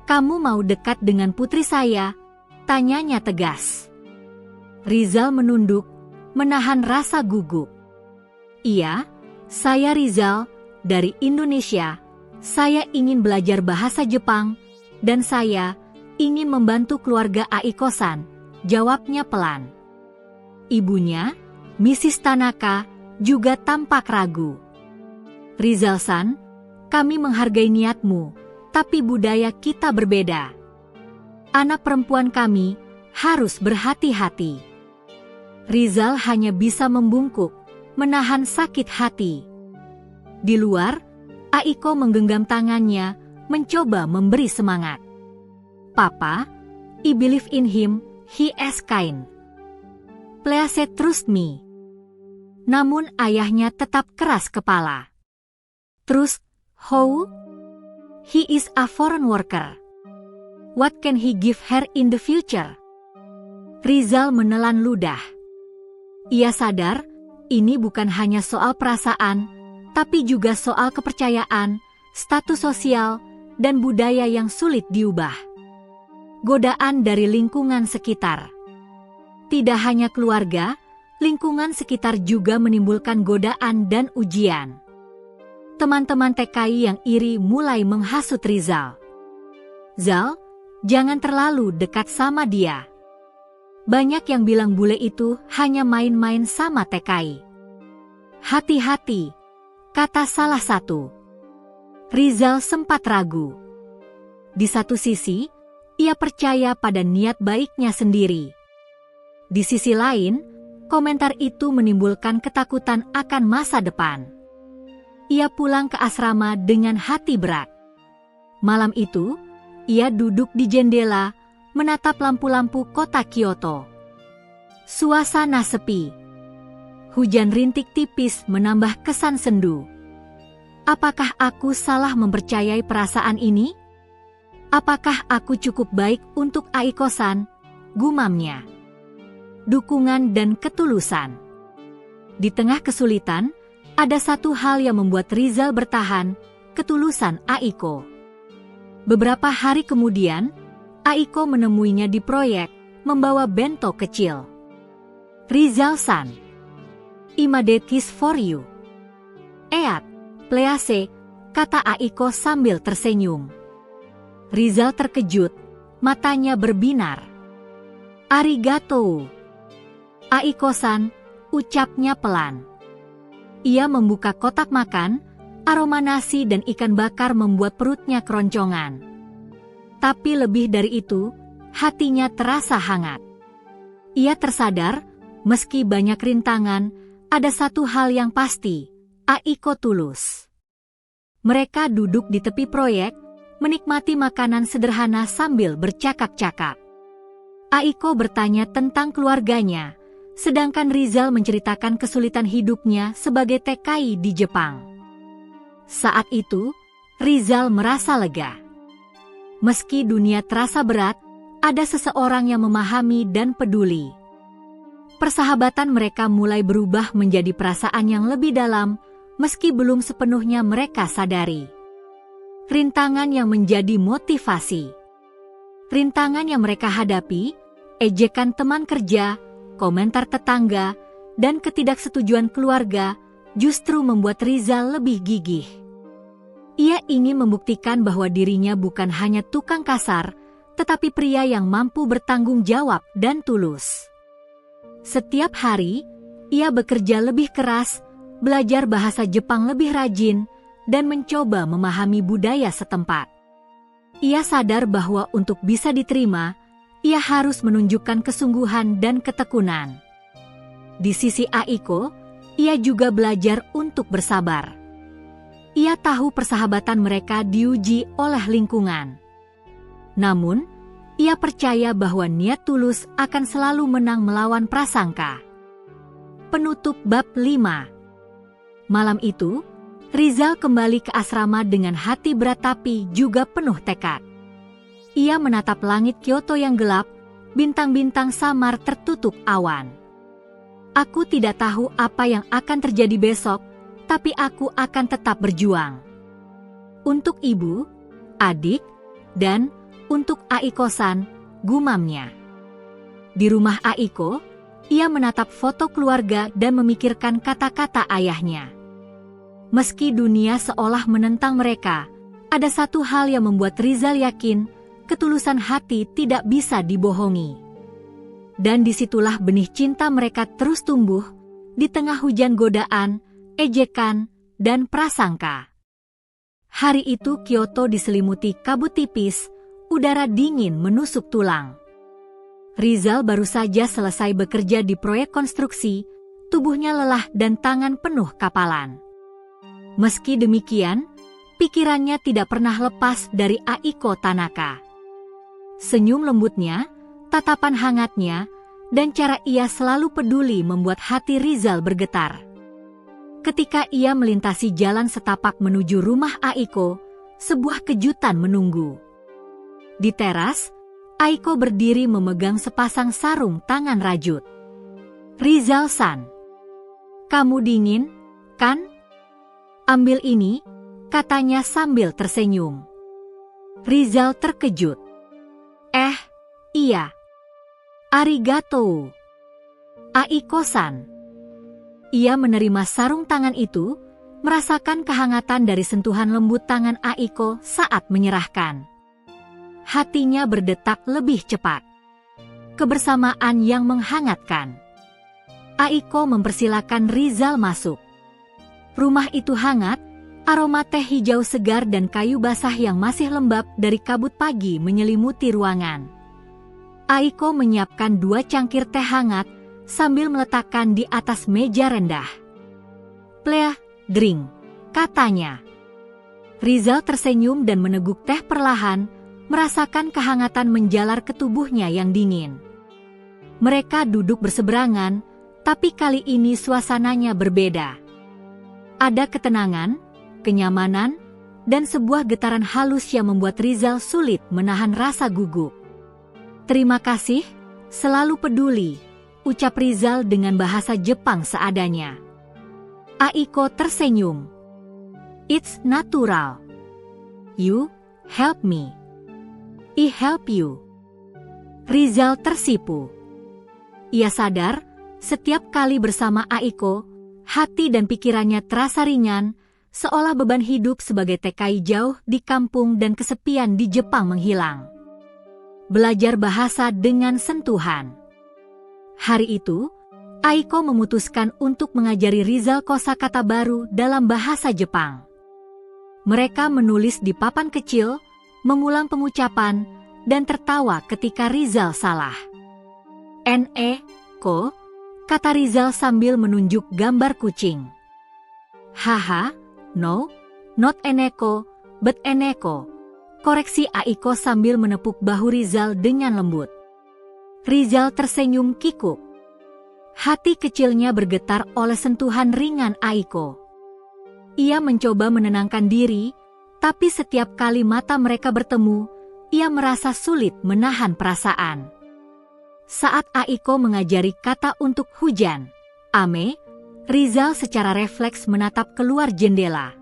Kamu mau dekat dengan putri saya?" tanyanya tegas. Rizal menunduk, menahan rasa gugup. "Iya, saya Rizal, dari Indonesia. Saya ingin belajar bahasa Jepang, dan saya ingin membantu keluarga Aiko-san," jawabnya pelan. Ibunya, Mrs. Tanaka, juga tampak ragu. "Rizal-san, kami menghargai niatmu, tapi budaya kita berbeda. Anak perempuan kami harus berhati-hati." Rizal hanya bisa membungkuk, menahan sakit hati. Di luar, Aiko menggenggam tangannya, mencoba memberi semangat. "Papa, I believe in him, he is kind. Please trust me." Namun ayahnya tetap keras kepala. "Trust, how? He is a foreign worker. What can he give her in the future?" Rizal menelan ludah. Ia sadar, ini bukan hanya soal perasaan, tapi juga soal kepercayaan, status sosial, dan budaya yang sulit diubah. Godaan dari lingkungan sekitar. Tidak hanya keluarga, lingkungan sekitar juga menimbulkan godaan dan ujian. Teman-teman TKI yang iri mulai menghasut Rizal. "Zal, jangan terlalu dekat sama dia. Banyak yang bilang bule itu hanya main-main sama TKI." "Hati-hati," kata salah satu. Rizal sempat ragu. Di satu sisi, ia percaya pada niat baiknya sendiri. Di sisi lain, komentar itu menimbulkan ketakutan akan masa depan. Ia pulang ke asrama dengan hati berat. Malam itu, ia duduk di jendela, menatap lampu-lampu kota Kyoto. Suasana sepi. Hujan rintik tipis menambah kesan sendu. Apakah aku salah mempercayai perasaan ini? Apakah aku cukup baik untuk Aiko-san? Gumamnya. Dukungan dan ketulusan. Di tengah kesulitan, ada satu hal yang membuat Rizal bertahan, ketulusan Aiko. Beberapa hari kemudian, Aiko menemuinya di proyek, membawa bento kecil. Rizal-san, Imade kiss for you. Eat, please, kata Aiko sambil tersenyum. Rizal terkejut, matanya berbinar. Arigato. Aiko-san, ucapnya pelan. Ia membuka kotak makan, aroma nasi dan ikan bakar membuat perutnya keroncongan. Tapi lebih dari itu, hatinya terasa hangat. Ia tersadar, meski banyak rintangan, ada satu hal yang pasti, Aiko tulus. Mereka duduk di tepi proyek, menikmati makanan sederhana sambil bercakap-cakap. Aiko bertanya tentang keluarganya, sedangkan Rizal menceritakan kesulitan hidupnya sebagai TKI di Jepang. Saat itu, Rizal merasa lega. Meski dunia terasa berat, ada seseorang yang memahami dan peduli. Persahabatan mereka mulai berubah menjadi perasaan yang lebih dalam, meski belum sepenuhnya mereka sadari. Rintangan yang menjadi motivasi. Rintangan yang mereka hadapi, ejekan teman kerja, komentar tetangga, dan ketidaksetujuan keluarga, justru membuat Rizal lebih gigih. Ia ingin membuktikan bahwa dirinya bukan hanya tukang kasar, tetapi pria yang mampu bertanggung jawab dan tulus. Setiap hari, ia bekerja lebih keras, belajar bahasa Jepang lebih rajin, dan mencoba memahami budaya setempat. Ia sadar bahwa untuk bisa diterima, ia harus menunjukkan kesungguhan dan ketekunan. Di sisi Aiko, ia juga belajar untuk bersabar. Ia tahu persahabatan mereka diuji oleh lingkungan. Namun, ia percaya bahwa niat tulus akan selalu menang melawan prasangka. Penutup bab 5. Malam itu, Rizal kembali ke asrama dengan hati berat tapi juga penuh tekad. Ia menatap langit Kyoto yang gelap, bintang-bintang samar tertutup awan. Aku tidak tahu apa yang akan terjadi besok, tapi aku akan tetap berjuang. Untuk ibu, adik, dan untuk Aiko-san, gumamnya. Di rumah Aiko, ia menatap foto keluarga dan memikirkan kata-kata ayahnya. Meski dunia seolah menentang mereka, ada satu hal yang membuat Rizal yakin, ketulusan hati tidak bisa dibohongi. Dan disitulah benih cinta mereka terus tumbuh, di tengah hujan godaan, ejekan, dan prasangka. Hari itu Kyoto diselimuti kabut tipis, udara dingin menusuk tulang. Rizal baru saja selesai bekerja di proyek konstruksi, tubuhnya lelah dan tangan penuh kapalan. Meski demikian, pikirannya tidak pernah lepas dari Aiko Tanaka. Senyum lembutnya, tatapan hangatnya, dan cara ia selalu peduli membuat hati Rizal bergetar. Ketika ia melintasi jalan setapak menuju rumah Aiko, sebuah kejutan menunggu. Di teras, Aiko berdiri memegang sepasang sarung tangan rajut. Rizal-san, kamu dingin, kan? Ambil ini, katanya sambil tersenyum. Rizal terkejut. Iya. Arigato. Aiko-san. Ia menerima sarung tangan itu, merasakan kehangatan dari sentuhan lembut tangan Aiko saat menyerahkan. Hatinya berdetak lebih cepat. Kebersamaan yang menghangatkan. Aiko mempersilakan Rizal masuk. Rumah itu hangat, aroma teh hijau segar dan kayu basah yang masih lembab dari kabut pagi menyelimuti ruangan. Aiko menyiapkan 2 cangkir teh hangat sambil meletakkan di atas meja rendah. "Please, drink," katanya. Rizal tersenyum dan meneguk teh perlahan, merasakan kehangatan menjalar ke tubuhnya yang dingin. Mereka duduk berseberangan, tapi kali ini suasananya berbeda. Ada ketenangan, kenyamanan, dan sebuah getaran halus yang membuat Rizal sulit menahan rasa gugup. "Terima kasih, selalu peduli," ucap Rizal dengan bahasa Jepang seadanya. Aiko tersenyum. "It's natural. You help me. I help you." Rizal tersipu. Ia sadar Setiap kali bersama Aiko, hati dan pikirannya terasa ringan, seolah beban hidup sebagai TKI jauh di kampung dan kesepian di Jepang menghilang. Belajar bahasa dengan sentuhan. Hari itu, Aiko memutuskan untuk mengajari Rizal kosakata baru dalam bahasa Jepang. Mereka menulis di papan kecil, mengulang pengucapan, dan tertawa ketika Rizal salah. Ko, kata Rizal sambil menunjuk gambar kucing. Haha, no, not eneko, but eneko. Koreksi Aiko sambil menepuk bahu Rizal dengan lembut. Rizal tersenyum kikuk. Hati kecilnya bergetar oleh sentuhan ringan Aiko. Ia mencoba menenangkan diri, tapi setiap kali mata mereka bertemu, ia merasa sulit menahan perasaan. Saat Aiko mengajari kata untuk hujan, ame, Rizal secara refleks menatap keluar jendela.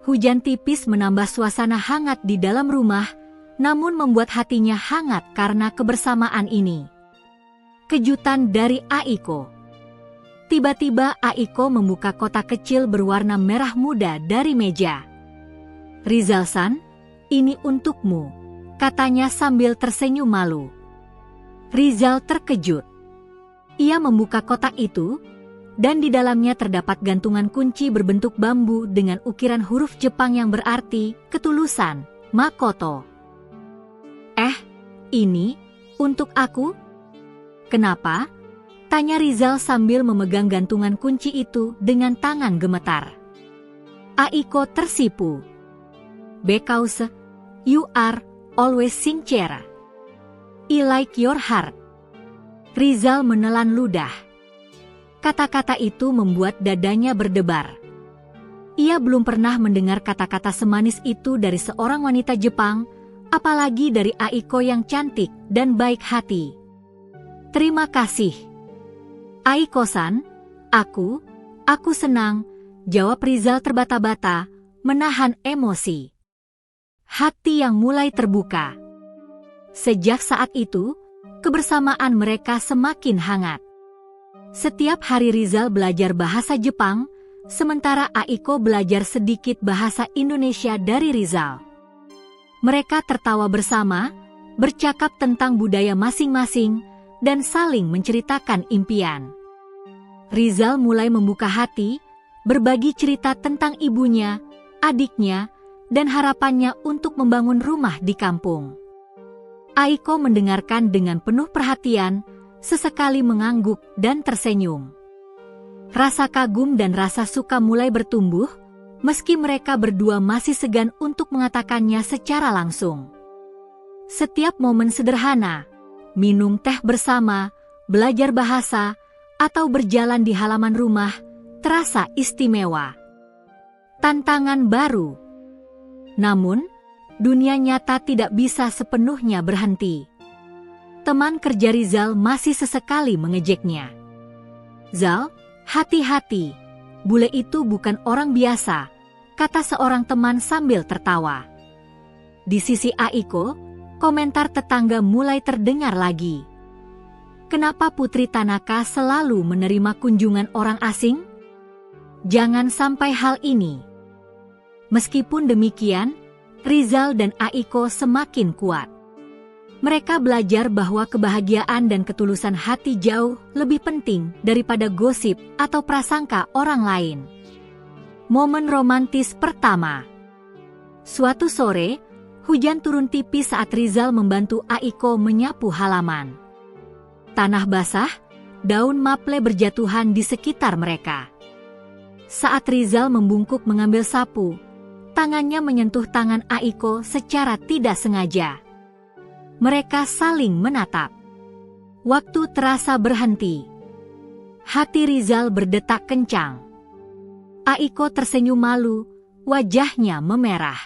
Hujan tipis menambah suasana hangat di dalam rumah, namun membuat hatinya hangat karena kebersamaan ini. Kejutan dari Aiko. Tiba-tiba Aiko membuka kotak kecil berwarna merah muda dari meja. Rizal-san, ini untukmu, katanya sambil tersenyum malu. Rizal terkejut. Ia membuka kotak itu, dan di dalamnya terdapat gantungan kunci berbentuk bambu dengan ukiran huruf Jepang yang berarti ketulusan, Makoto. Ini untuk aku? Kenapa? Tanya Rizal sambil memegang gantungan kunci itu dengan tangan gemetar. Aiko tersipu. Because you are always sincere. I like your heart. Rizal menelan ludah. Kata-kata itu membuat dadanya berdebar. Ia belum pernah mendengar kata-kata semanis itu dari seorang wanita Jepang, apalagi dari Aiko yang cantik dan baik hati. Terima kasih. Aiko-san, aku senang, jawab Rizal terbata-bata, menahan emosi. Hati yang mulai terbuka. Sejak saat itu, kebersamaan mereka semakin hangat. Setiap hari Rizal belajar bahasa Jepang, sementara Aiko belajar sedikit bahasa Indonesia dari Rizal. Mereka tertawa bersama, bercakap tentang budaya masing-masing, dan saling menceritakan impian. Rizal mulai membuka hati, berbagi cerita tentang ibunya, adiknya, dan harapannya untuk membangun rumah di kampung. Aiko mendengarkan dengan penuh perhatian, sesekali mengangguk dan tersenyum. Rasa kagum dan rasa suka mulai bertumbuh, meski mereka berdua masih segan untuk mengatakannya secara langsung. Setiap momen sederhana, minum teh bersama, belajar bahasa, atau berjalan di halaman rumah, terasa istimewa. Tantangan baru. Namun, dunia nyata tidak bisa sepenuhnya berhenti. Teman kerja Rizal masih sesekali mengejeknya. Zal, hati-hati, bule itu bukan orang biasa, kata seorang teman sambil tertawa. Di sisi Aiko, komentar tetangga mulai terdengar lagi. Kenapa Putri Tanaka selalu menerima kunjungan orang asing? Jangan sampai hal ini. Meskipun demikian, Rizal dan Aiko semakin kuat. Mereka belajar bahwa kebahagiaan dan ketulusan hati jauh lebih penting daripada gosip atau prasangka orang lain. Momen romantis pertama. Suatu sore, hujan turun tipis saat Rizal membantu Aiko menyapu halaman. Tanah basah, daun maple berjatuhan di sekitar mereka. Saat Rizal membungkuk mengambil sapu, tangannya menyentuh tangan Aiko secara tidak sengaja. Mereka saling menatap. Waktu terasa berhenti. Hati Rizal berdetak kencang. Aiko tersenyum malu, wajahnya memerah.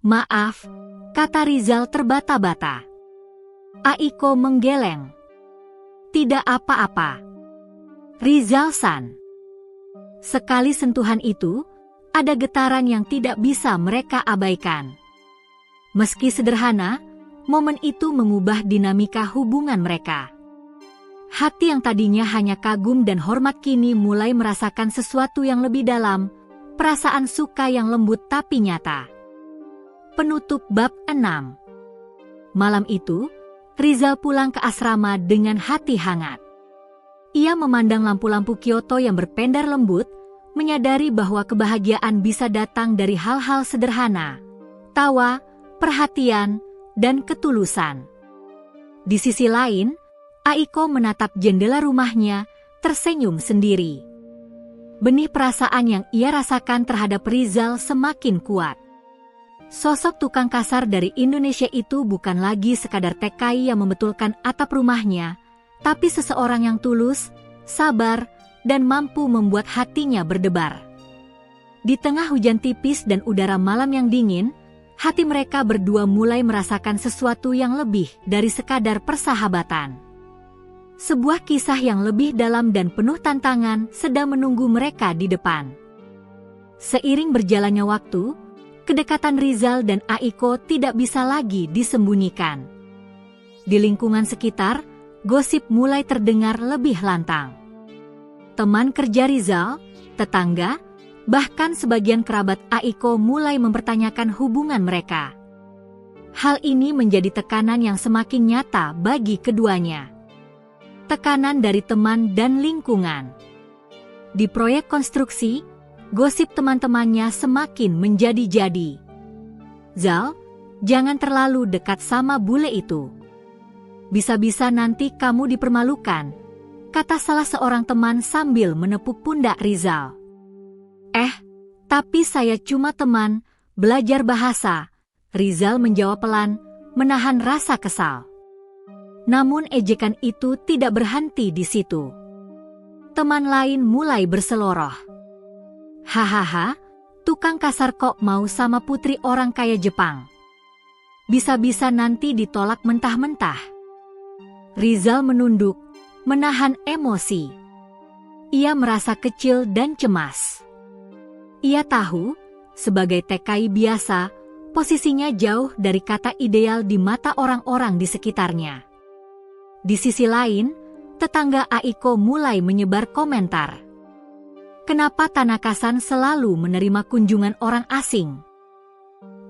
Maaf, kata Rizal terbata-bata. Aiko menggeleng. Tidak apa-apa. Rizal-san. Sekali sentuhan itu, ada getaran yang tidak bisa mereka abaikan. Meski sederhana, momen itu mengubah dinamika hubungan mereka. Hati yang tadinya hanya kagum dan hormat kini mulai merasakan sesuatu yang lebih dalam, perasaan suka yang lembut tapi nyata. Penutup bab 6. Malam itu, Rizal pulang ke asrama dengan hati hangat. Ia memandang lampu-lampu Kyoto yang berpendar lembut, menyadari bahwa kebahagiaan bisa datang dari hal-hal sederhana, tawa, perhatian, dan ketulusan. Di sisi lain, Aiko menatap jendela rumahnya, tersenyum sendiri. Benih perasaan yang ia rasakan terhadap Rizal semakin kuat. Sosok tukang kasar dari Indonesia itu bukan lagi sekadar TKI yang membetulkan atap rumahnya, tapi seseorang yang tulus, sabar, dan mampu membuat hatinya berdebar. Di tengah hujan tipis dan udara malam yang dingin, hati mereka berdua mulai merasakan sesuatu yang lebih dari sekadar persahabatan. Sebuah kisah yang lebih dalam dan penuh tantangan sedang menunggu mereka di depan. Seiring berjalannya waktu, kedekatan Rizal dan Aiko tidak bisa lagi disembunyikan. Di lingkungan sekitar, gosip mulai terdengar lebih lantang. Teman kerja Rizal, tetangga, bahkan sebagian kerabat Aiko mulai mempertanyakan hubungan mereka. Hal ini menjadi tekanan yang semakin nyata bagi keduanya. Tekanan dari teman dan lingkungan. Di proyek konstruksi, gosip teman-temannya semakin menjadi-jadi. Zal, jangan terlalu dekat sama bule itu. Bisa-bisa nanti kamu dipermalukan, kata salah seorang teman sambil menepuk pundak Rizal. Tapi saya cuma teman, belajar bahasa, Rizal menjawab pelan, menahan rasa kesal. Namun ejekan itu tidak berhenti di situ. Teman lain mulai berseloroh. Hahaha, tukang kasar kok mau sama putri orang kaya Jepang. Bisa-bisa nanti ditolak mentah-mentah. Rizal menunduk, menahan emosi. Ia merasa kecil dan cemas. Ia tahu, sebagai TKI biasa, posisinya jauh dari kata ideal di mata orang-orang di sekitarnya. Di sisi lain, tetangga Aiko mulai menyebar komentar. Kenapa Tanaka-san selalu menerima kunjungan orang asing?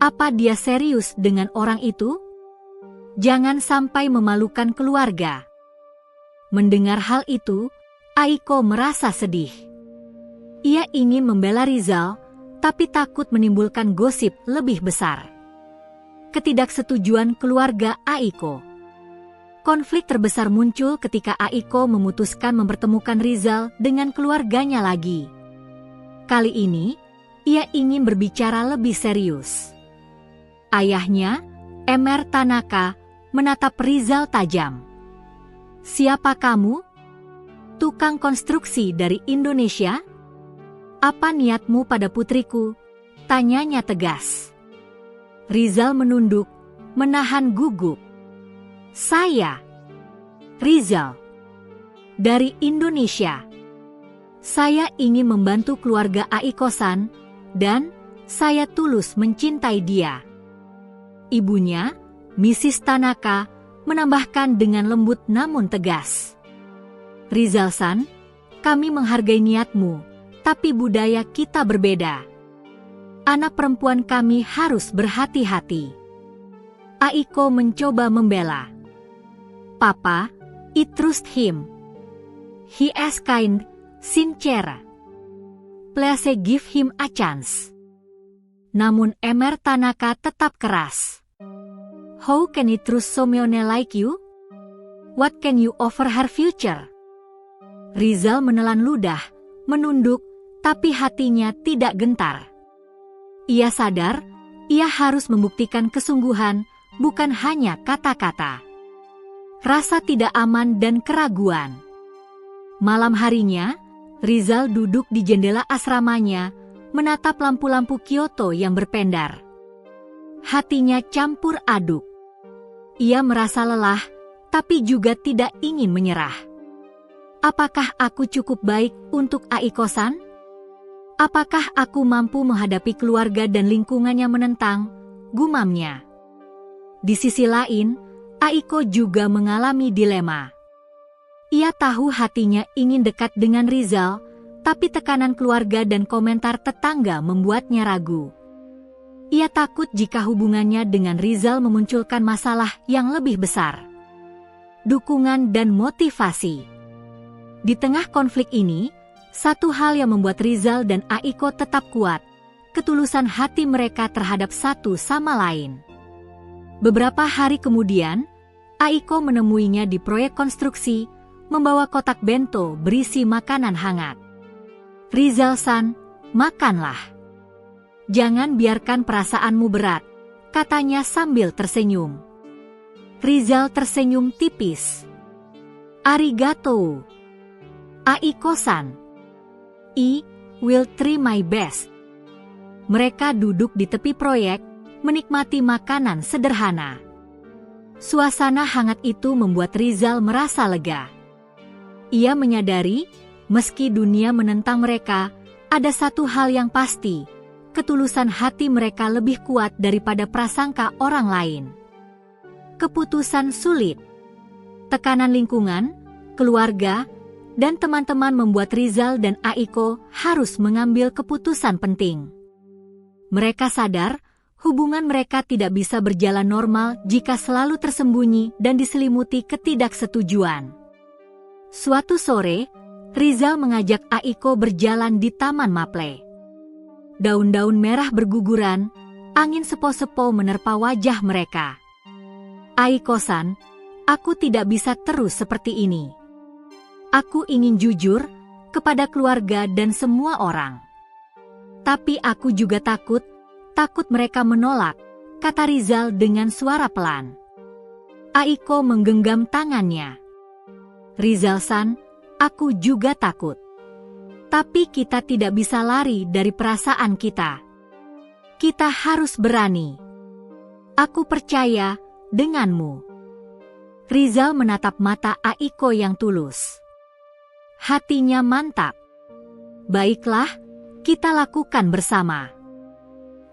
Apa dia serius dengan orang itu? Jangan sampai memalukan keluarga. Mendengar hal itu, Aiko merasa sedih. Ia ingin membela Rizal, tapi takut menimbulkan gosip lebih besar. Ketidaksetujuan keluarga Aiko. Konflik terbesar muncul ketika Aiko memutuskan mempertemukan Rizal dengan keluarganya lagi. Kali ini, ia ingin berbicara lebih serius. Ayahnya, Mr. Tanaka, menatap Rizal tajam. Siapa kamu? Tukang konstruksi dari Indonesia? Apa niatmu pada putriku? Tanyanya tegas. Rizal menunduk, menahan gugup. Saya, Rizal, dari Indonesia. Saya ingin membantu keluarga Aiko-san, dan saya tulus mencintai dia. Ibunya, Mrs. Tanaka, menambahkan dengan lembut namun tegas. Rizal-san, kami menghargai niatmu, tapi budaya kita berbeda. Anak perempuan kami harus berhati-hati. Aiko mencoba membela. Papa, I trust him. He is kind, sincere. Please give him a chance. Namun Mr. Tanaka tetap keras. How can I trust someone like you? What can you offer her future? Rizal menelan ludah, menunduk, tapi hatinya tidak gentar. Ia sadar, ia harus membuktikan kesungguhan, bukan hanya kata-kata. Rasa tidak aman dan keraguan. Malam harinya, Rizal duduk di jendela asramanya, menatap lampu-lampu Kyoto yang berpendar. Hatinya campur aduk. Ia merasa lelah, tapi juga tidak ingin menyerah. Apakah aku cukup baik untuk Aiko-san? Apakah aku mampu menghadapi keluarga dan lingkungan yang menentang? Gumamnya. Di sisi lain, Aiko juga mengalami dilema. Ia tahu hatinya ingin dekat dengan Rizal, tapi tekanan keluarga dan komentar tetangga membuatnya ragu. Ia takut jika hubungannya dengan Rizal memunculkan masalah yang lebih besar. Dukungan dan motivasi. Di tengah konflik ini, satu hal yang membuat Rizal dan Aiko tetap kuat, ketulusan hati mereka terhadap satu sama lain. Beberapa hari kemudian, Aiko menemuinya di proyek konstruksi, membawa kotak bento berisi makanan hangat. "Rizal-san, makanlah. Jangan biarkan perasaanmu berat," katanya sambil tersenyum. Rizal tersenyum tipis. "Arigato, Aiko-san. I will try my best." Mereka duduk di tepi proyek, menikmati makanan sederhana. Suasana hangat itu membuat Rizal merasa lega. Ia menyadari, meski dunia menentang mereka, ada satu hal yang pasti, ketulusan hati mereka lebih kuat daripada prasangka orang lain. Keputusan sulit, tekanan lingkungan, keluarga, dan teman-teman membuat Rizal dan Aiko harus mengambil keputusan penting. Mereka sadar, hubungan mereka tidak bisa berjalan normal jika selalu tersembunyi dan diselimuti ketidaksetujuan. Suatu sore, Rizal mengajak Aiko berjalan di Taman Maple. Daun-daun merah berguguran, angin sepo-sepo menerpa wajah mereka. "Aiko-san, aku tidak bisa terus seperti ini. Aku ingin jujur kepada keluarga dan semua orang. Tapi aku juga takut mereka menolak," kata Rizal dengan suara pelan. Aiko menggenggam tangannya. "Rizal-san, aku juga takut. Tapi kita tidak bisa lari dari perasaan kita. Kita harus berani. Aku percaya denganmu." Rizal menatap mata Aiko yang tulus. Hatinya mantap. "Baiklah, kita lakukan bersama.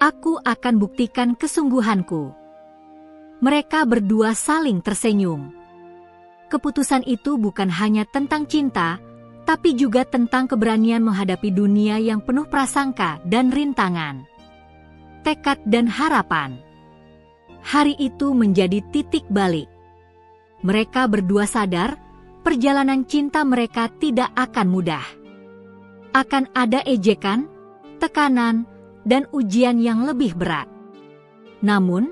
Aku akan buktikan kesungguhanku." Mereka berdua saling tersenyum. Keputusan itu bukan hanya tentang cinta, tapi juga tentang keberanian menghadapi dunia yang penuh prasangka dan rintangan. Tekad dan harapan. Hari itu menjadi titik balik. Mereka berdua sadar, perjalanan cinta mereka tidak akan mudah. Akan ada ejekan, tekanan, dan ujian yang lebih berat. Namun,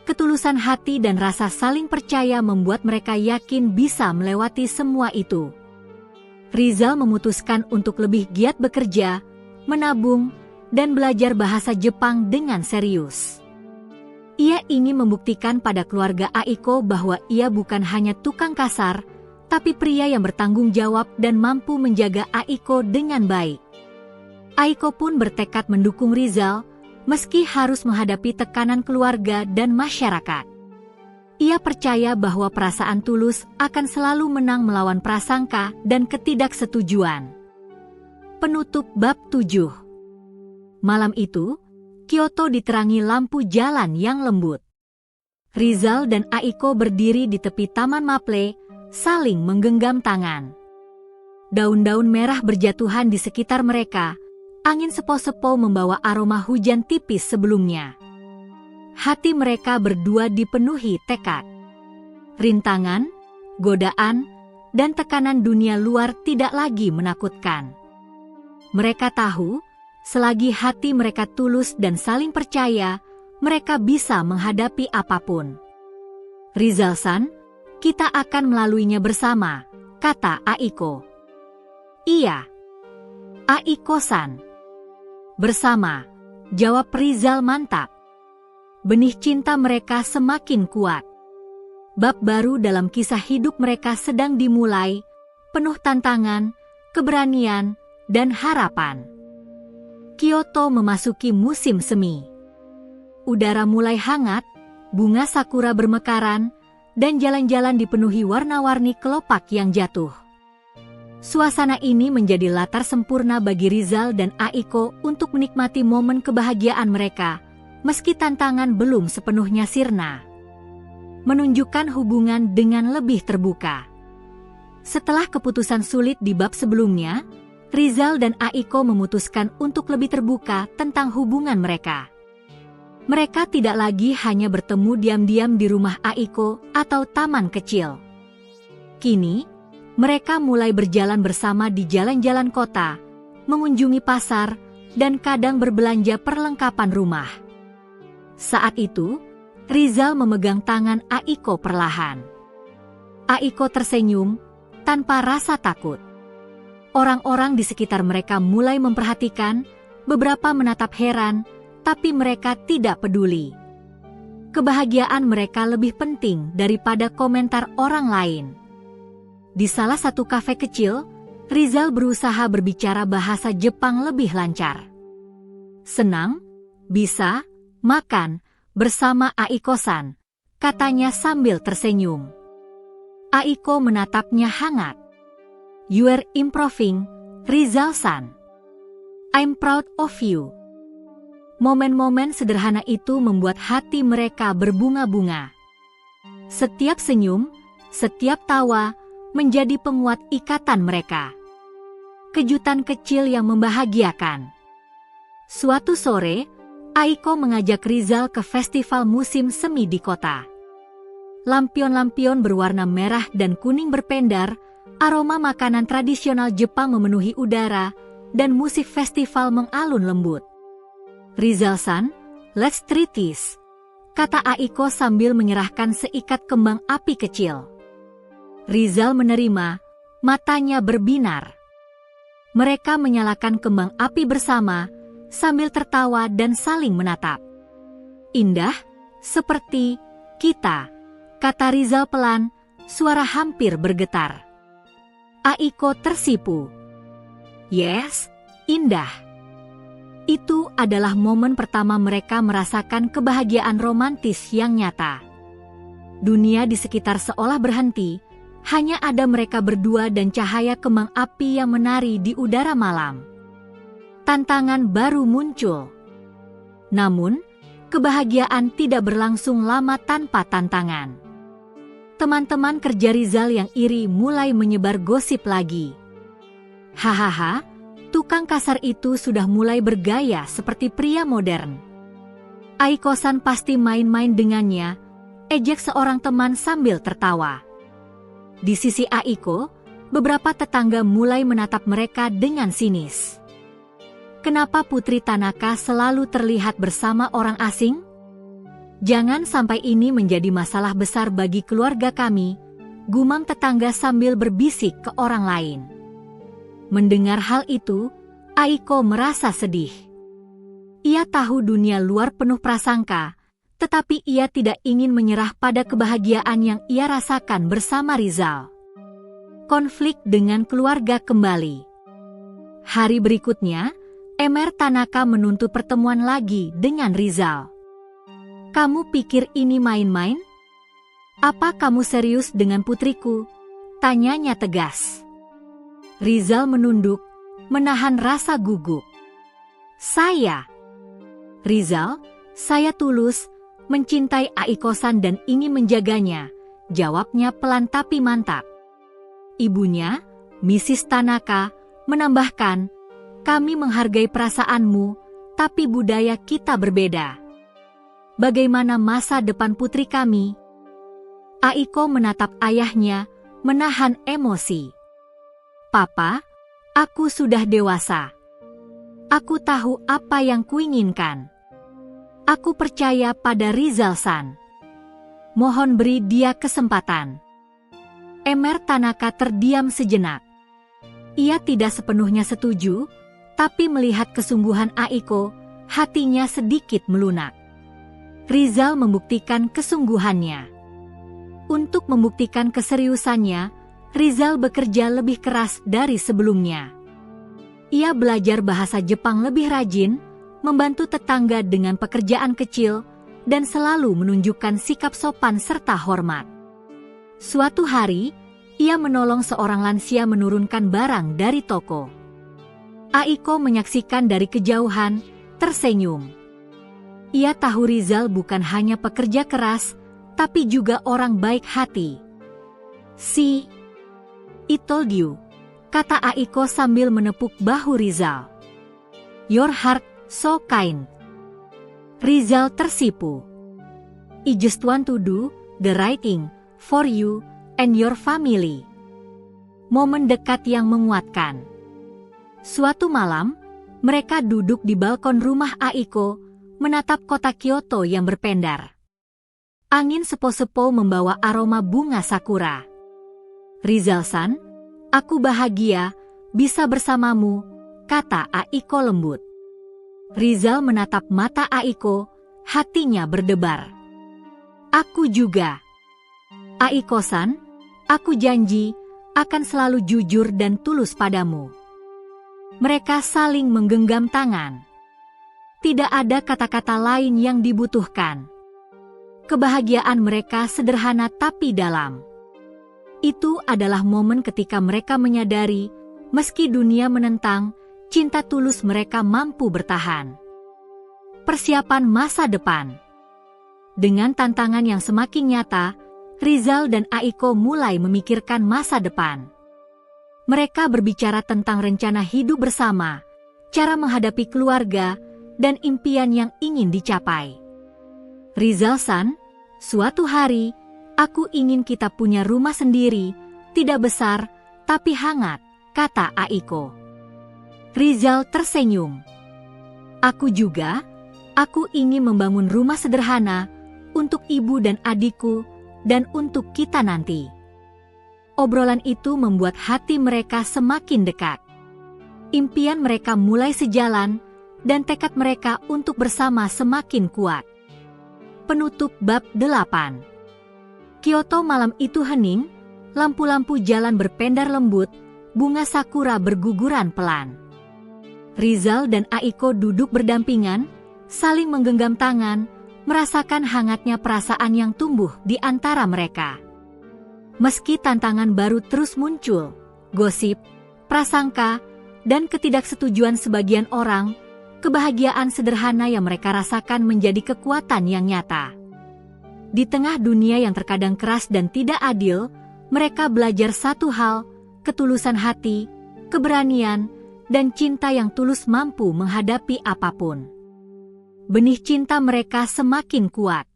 ketulusan hati dan rasa saling percaya membuat mereka yakin bisa melewati semua itu. Rizal memutuskan untuk lebih giat bekerja, menabung, dan belajar bahasa Jepang dengan serius. Ia ingin membuktikan pada keluarga Aiko bahwa ia bukan hanya tukang kasar, tapi pria yang bertanggung jawab dan mampu menjaga Aiko dengan baik. Aiko pun bertekad mendukung Rizal, meski harus menghadapi tekanan keluarga dan masyarakat. Ia percaya bahwa perasaan tulus akan selalu menang melawan prasangka dan ketidaksetujuan. Penutup bab 7. Malam itu, Kyoto diterangi lampu jalan yang lembut. Rizal dan Aiko berdiri di tepi Taman Maple, saling menggenggam tangan. Daun-daun merah berjatuhan di sekitar mereka, angin sepo-sepo membawa aroma hujan tipis sebelumnya. Hati mereka berdua dipenuhi tekad. Rintangan, godaan, dan tekanan dunia luar tidak lagi menakutkan. Mereka tahu, selagi hati mereka tulus dan saling percaya, mereka bisa menghadapi apapun. "Rizal-san, kita akan melaluinya bersama," kata Aiko. "Iya, Aiko-san." "Bersama," jawab Rizal mantap. Benih cinta mereka semakin kuat. Bab baru dalam kisah hidup mereka sedang dimulai, penuh tantangan, keberanian, dan harapan. Kyoto memasuki musim semi. Udara mulai hangat, bunga sakura bermekaran, dan jalan-jalan dipenuhi warna-warni kelopak yang jatuh. Suasana ini menjadi latar sempurna bagi Rizal dan Aiko untuk menikmati momen kebahagiaan mereka, meski tantangan belum sepenuhnya sirna. Menunjukkan hubungan dengan lebih terbuka. Setelah keputusan sulit di bab sebelumnya, Rizal dan Aiko memutuskan untuk lebih terbuka tentang hubungan mereka. Mereka tidak lagi hanya bertemu diam-diam di rumah Aiko atau taman kecil. Kini, mereka mulai berjalan bersama di jalan-jalan kota, mengunjungi pasar, dan kadang berbelanja perlengkapan rumah. Saat itu, Rizal memegang tangan Aiko perlahan. Aiko tersenyum tanpa rasa takut. Orang-orang di sekitar mereka mulai memperhatikan, beberapa menatap heran, tapi mereka tidak peduli. Kebahagiaan mereka lebih penting daripada komentar orang lain. Di salah satu kafe kecil, Rizal berusaha berbicara bahasa Jepang lebih lancar. Senang, bisa, makan, bersama Aiko-san, katanya sambil tersenyum. Aiko menatapnya hangat. "You're improving, Rizal-san. I'm proud of you." Momen-momen sederhana itu membuat hati mereka berbunga-bunga. Setiap senyum, setiap tawa, menjadi penguat ikatan mereka. Kejutan kecil yang membahagiakan. Suatu sore, Aiko mengajak Rizal ke festival musim semi di kota. Lampion-lampion berwarna merah dan kuning berpendar, aroma makanan tradisional Jepang memenuhi udara, dan musik festival mengalun lembut. "Rizal-san, let's try this," kata Aiko sambil menyerahkan seikat kembang api kecil. Rizal menerima, matanya berbinar. Mereka menyalakan kembang api bersama, sambil tertawa dan saling menatap. "Indah, seperti kita," kata Rizal pelan, suara hampir bergetar. Aiko tersipu. "Yes, indah." Itu adalah momen pertama mereka merasakan kebahagiaan romantis yang nyata. Dunia di sekitar seolah berhenti, hanya ada mereka berdua dan cahaya kembang api yang menari di udara malam. Tantangan baru muncul. Namun, kebahagiaan tidak berlangsung lama tanpa tantangan. Teman-teman kerja Rizal yang iri mulai menyebar gosip lagi. "Hahaha, tukang kasar itu sudah mulai bergaya seperti pria modern. Aiko-san pasti main-main dengannya," ejek seorang teman sambil tertawa. Di sisi Aiko, beberapa tetangga mulai menatap mereka dengan sinis. "Kenapa Putri Tanaka selalu terlihat bersama orang asing? Jangan sampai ini menjadi masalah besar bagi keluarga kami," gumam tetangga sambil berbisik ke orang lain. Mendengar hal itu, Aiko merasa sedih. Ia tahu dunia luar penuh prasangka, tetapi ia tidak ingin menyerah pada kebahagiaan yang ia rasakan bersama Rizal. Konflik dengan keluarga kembali. Hari berikutnya, Emer Tanaka menuntut pertemuan lagi dengan Rizal. "Kamu pikir ini main-main? Apa kamu serius dengan putriku?" tanyanya tegas. Rizal menunduk, menahan rasa gugup. Rizal, saya tulus mencintai Aiko-san dan ingin menjaganya," jawabnya pelan tapi mantap. Ibunya, Mrs. Tanaka, menambahkan, "Kami menghargai perasaanmu, tapi budaya kita berbeda. Bagaimana masa depan putri kami?" Aiko menatap ayahnya, menahan emosi. "Papa, aku sudah dewasa. Aku tahu apa yang kuinginkan. Aku percaya pada Rizal-san. Mohon beri dia kesempatan." Emer Tanaka terdiam sejenak. Ia tidak sepenuhnya setuju, tapi melihat kesungguhan Aiko, hatinya sedikit melunak. Rizal membuktikan kesungguhannya. Untuk membuktikan keseriusannya, Rizal bekerja lebih keras dari sebelumnya. Ia belajar bahasa Jepang lebih rajin, membantu tetangga dengan pekerjaan kecil, dan selalu menunjukkan sikap sopan serta hormat. Suatu hari, ia menolong seorang lansia menurunkan barang dari toko. Aiko menyaksikan dari kejauhan, tersenyum. Ia tahu Rizal bukan hanya pekerja keras, tapi juga orang baik hati. I told you, kata Aiko sambil menepuk bahu Rizal. Your heart so kind. Rizal tersipu. I just want to do the right thing for you and your family. Momen dekat yang menguatkan. Suatu malam, mereka duduk di balkon rumah Aiko, menatap kota Kyoto yang berpendar. Angin sepo-sepo membawa aroma bunga sakura. Rizal-san, aku bahagia bisa bersamamu, kata Aiko lembut. Rizal menatap mata Aiko, hatinya berdebar. Aku juga. Aiko-san, aku janji akan selalu jujur dan tulus padamu. Mereka saling menggenggam tangan. Tidak ada kata-kata lain yang dibutuhkan. Kebahagiaan mereka sederhana tapi dalam. Itu adalah momen ketika mereka menyadari, meski dunia menentang, cinta tulus mereka mampu bertahan. Persiapan masa depan. Dengan tantangan yang semakin nyata, Rizal dan Aiko mulai memikirkan masa depan. Mereka berbicara tentang rencana hidup bersama, cara menghadapi keluarga, dan impian yang ingin dicapai. Rizal-san, suatu hari, aku ingin kita punya rumah sendiri, tidak besar, tapi hangat, kata Aiko. Rizal tersenyum. Aku juga, aku ingin membangun rumah sederhana, untuk ibu dan adikku, dan untuk kita nanti. Obrolan itu membuat hati mereka semakin dekat. Impian mereka mulai sejalan, dan tekad mereka untuk bersama semakin kuat. Penutup bab 8. Kyoto malam itu hening, lampu-lampu jalan berpendar lembut, bunga sakura berguguran pelan. Rizal dan Aiko duduk berdampingan, saling menggenggam tangan, merasakan hangatnya perasaan yang tumbuh di antara mereka. Meski tantangan baru terus muncul, gosip, prasangka, dan ketidaksetujuan sebagian orang, kebahagiaan sederhana yang mereka rasakan menjadi kekuatan yang nyata. Di tengah dunia yang terkadang keras dan tidak adil, mereka belajar satu hal, ketulusan hati, keberanian, dan cinta yang tulus mampu menghadapi apapun. Benih cinta mereka semakin kuat.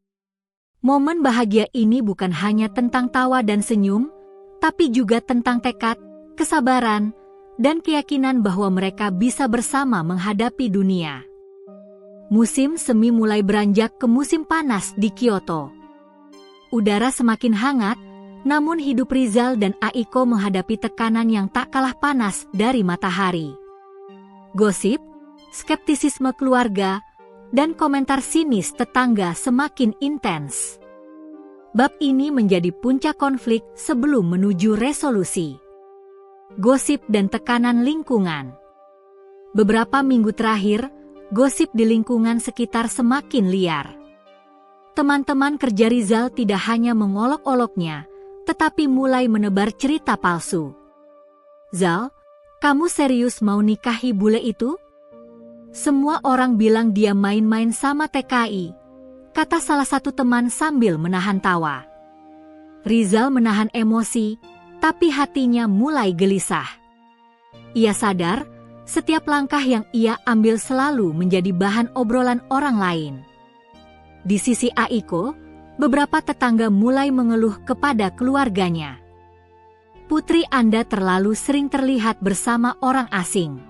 Momen bahagia ini bukan hanya tentang tawa dan senyum, tapi juga tentang tekad, kesabaran, dan keyakinan bahwa mereka bisa bersama menghadapi dunia. Musim semi mulai beranjak ke musim panas di Kyoto. Udara semakin hangat, namun hidup Rizal dan Aiko menghadapi tekanan yang tak kalah panas dari matahari. Gosip, skeptisisme keluarga, dan komentar sinis tetangga semakin intens. Bab ini menjadi puncak konflik sebelum menuju resolusi. Gosip dan tekanan lingkungan. Beberapa minggu terakhir, gosip di lingkungan sekitar semakin liar. Teman-teman kerja Rizal tidak hanya mengolok-oloknya, tetapi mulai menebar cerita palsu. Zal, kamu serius mau nikahi bule itu? Semua orang bilang dia main-main sama TKI, kata salah satu teman sambil menahan tawa. Rizal menahan emosi, tapi hatinya mulai gelisah. Ia sadar, setiap langkah yang ia ambil selalu menjadi bahan obrolan orang lain. Di sisi Aiko, beberapa tetangga mulai mengeluh kepada keluarganya. Putri Anda terlalu sering terlihat bersama orang asing.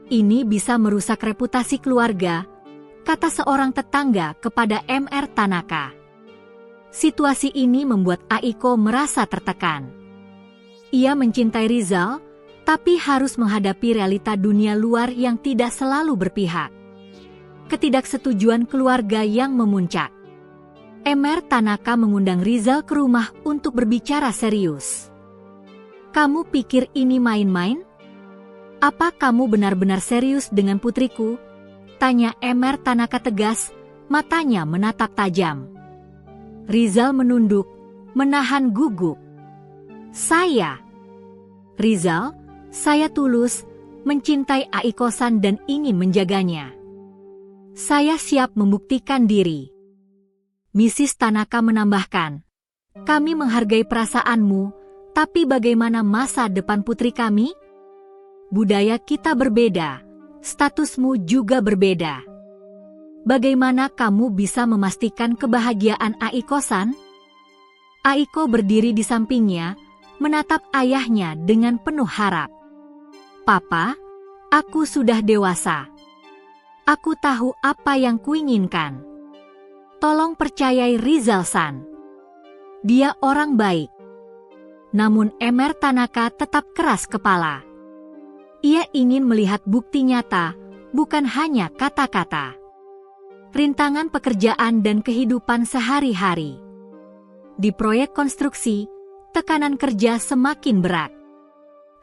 Ini bisa merusak reputasi keluarga, kata seorang tetangga kepada Mr. Tanaka. Situasi ini membuat Aiko merasa tertekan. Ia mencintai Rizal, tapi harus menghadapi realita dunia luar yang tidak selalu berpihak. Ketidaksetujuan keluarga yang memuncak. Mr. Tanaka mengundang Rizal ke rumah untuk berbicara serius. Kamu pikir ini main-main? Apa kamu benar-benar serius dengan putriku? Tanya Mr. Tanaka tegas, matanya menatap tajam. Rizal menunduk, menahan gugup. Rizal, saya tulus, mencintai Aiko-san dan ingin menjaganya. Saya siap membuktikan diri. Mrs. Tanaka menambahkan, kami menghargai perasaanmu, Tapi bagaimana masa depan putri kami? Budaya kita berbeda, statusmu juga berbeda. Bagaimana kamu bisa memastikan kebahagiaan Aiko-san? Aiko berdiri di sampingnya, menatap ayahnya dengan penuh harap. Papa, aku sudah dewasa. Aku tahu apa yang kuinginkan. Tolong percayai Rizal-san. Dia orang baik. Namun Emer Tanaka tetap keras kepala. Ia ingin melihat bukti nyata, bukan hanya kata-kata. Rintangan pekerjaan dan kehidupan sehari-hari. Di proyek konstruksi, tekanan kerja semakin berat.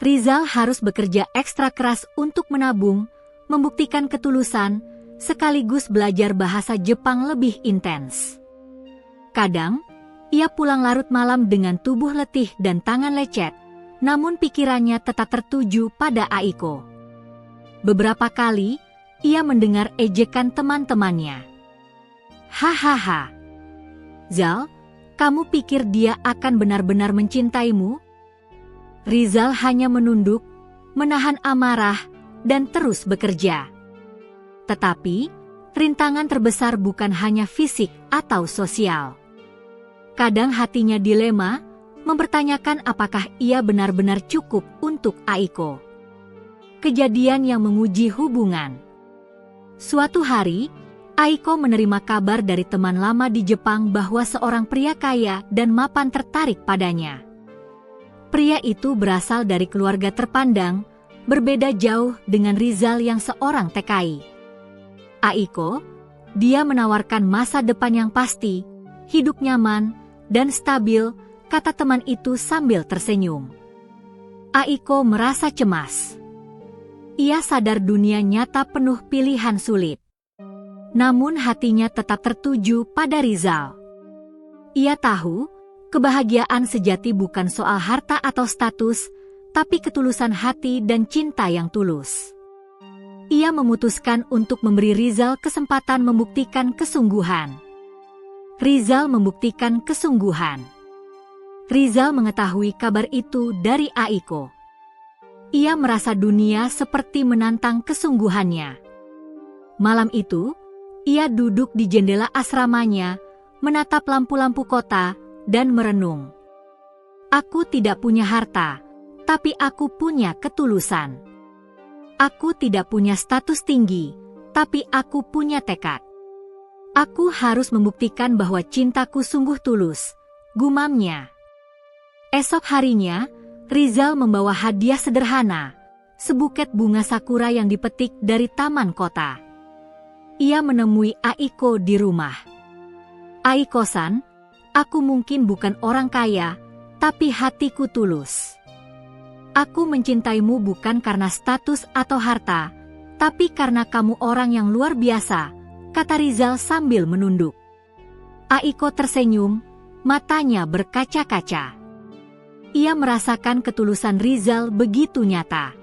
Rizal harus bekerja ekstra keras untuk menabung, membuktikan ketulusan, sekaligus belajar bahasa Jepang lebih intens. Kadang, ia pulang larut malam dengan tubuh letih dan tangan lecet, namun pikirannya tetap tertuju pada Aiko. Beberapa kali, ia mendengar ejekan teman-temannya. Hahaha. Zal, kamu pikir dia akan benar-benar mencintaimu? Rizal hanya menunduk, menahan amarah, dan terus bekerja. Tetapi, rintangan terbesar bukan hanya fisik atau sosial. Kadang hatinya dilema, mempertanyakan apakah ia benar-benar cukup untuk Aiko. Kejadian yang menguji hubungan. Suatu hari, Aiko menerima kabar dari teman lama di Jepang bahwa seorang pria kaya dan mapan tertarik padanya. Pria itu berasal dari keluarga terpandang, berbeda jauh dengan Rizal yang seorang TKI. Aiko, dia menawarkan masa depan yang pasti, hidup nyaman, dan stabil, kata teman itu sambil tersenyum. Aiko merasa cemas. Ia sadar dunia nyata penuh pilihan sulit. Namun hatinya tetap tertuju pada Rizal. Ia tahu, kebahagiaan sejati bukan soal harta atau status, tapi ketulusan hati dan cinta yang tulus. Ia memutuskan untuk memberi Rizal kesempatan membuktikan kesungguhan. Rizal membuktikan kesungguhan. Rizal mengetahui kabar itu dari Aiko. Ia merasa dunia seperti menantang kesungguhannya. Malam itu, ia duduk di jendela asramanya, menatap lampu-lampu kota, dan merenung. Aku tidak punya harta, tapi aku punya ketulusan. Aku tidak punya status tinggi, tapi aku punya tekad. Aku harus membuktikan bahwa cintaku sungguh tulus, gumamnya. Esok harinya, Rizal membawa hadiah sederhana, sebuket bunga sakura yang dipetik dari taman kota. Ia menemui Aiko di rumah. Aiko-san, aku mungkin bukan orang kaya, tapi hatiku tulus. Aku mencintaimu bukan karena status atau harta, tapi karena kamu orang yang luar biasa, kata Rizal sambil menunduk. Aiko tersenyum, matanya berkaca-kaca. Ia merasakan ketulusan Rizal begitu nyata.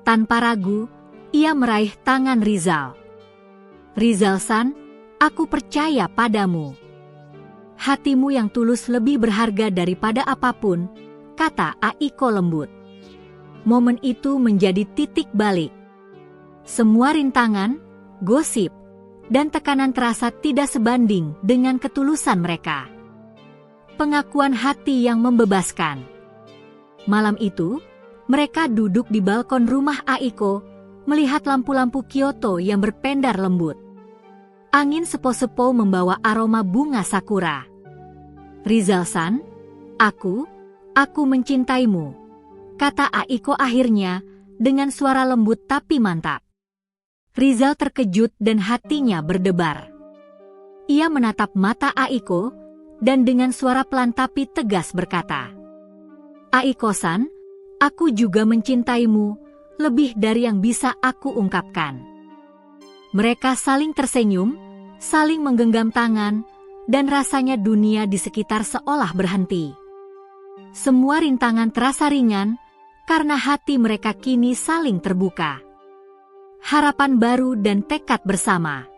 Tanpa ragu, ia meraih tangan Rizal. Rizal-san, aku percaya padamu. Hatimu yang tulus lebih berharga daripada apapun, kata Aiko lembut. Momen itu menjadi titik balik. Semua rintangan, gosip, dan tekanan terasa tidak sebanding dengan ketulusan mereka. Pengakuan hati yang membebaskan. Malam itu, mereka duduk di balkon rumah Aiko, melihat lampu-lampu Kyoto yang berpendar lembut. Angin sepo-sepo membawa aroma bunga sakura. Rizal-san, aku mencintaimu, kata Aiko akhirnya dengan suara lembut tapi mantap. Rizal terkejut dan hatinya berdebar. Ia menatap mata Aiko dan dengan suara pelan tapi tegas berkata, Aiko-san, aku juga mencintaimu, lebih dari yang bisa aku ungkapkan. Mereka saling tersenyum, saling menggenggam tangan, dan rasanya dunia di sekitar seolah berhenti. Semua rintangan terasa ringan, karena hati mereka kini saling terbuka. Harapan baru dan tekad bersama.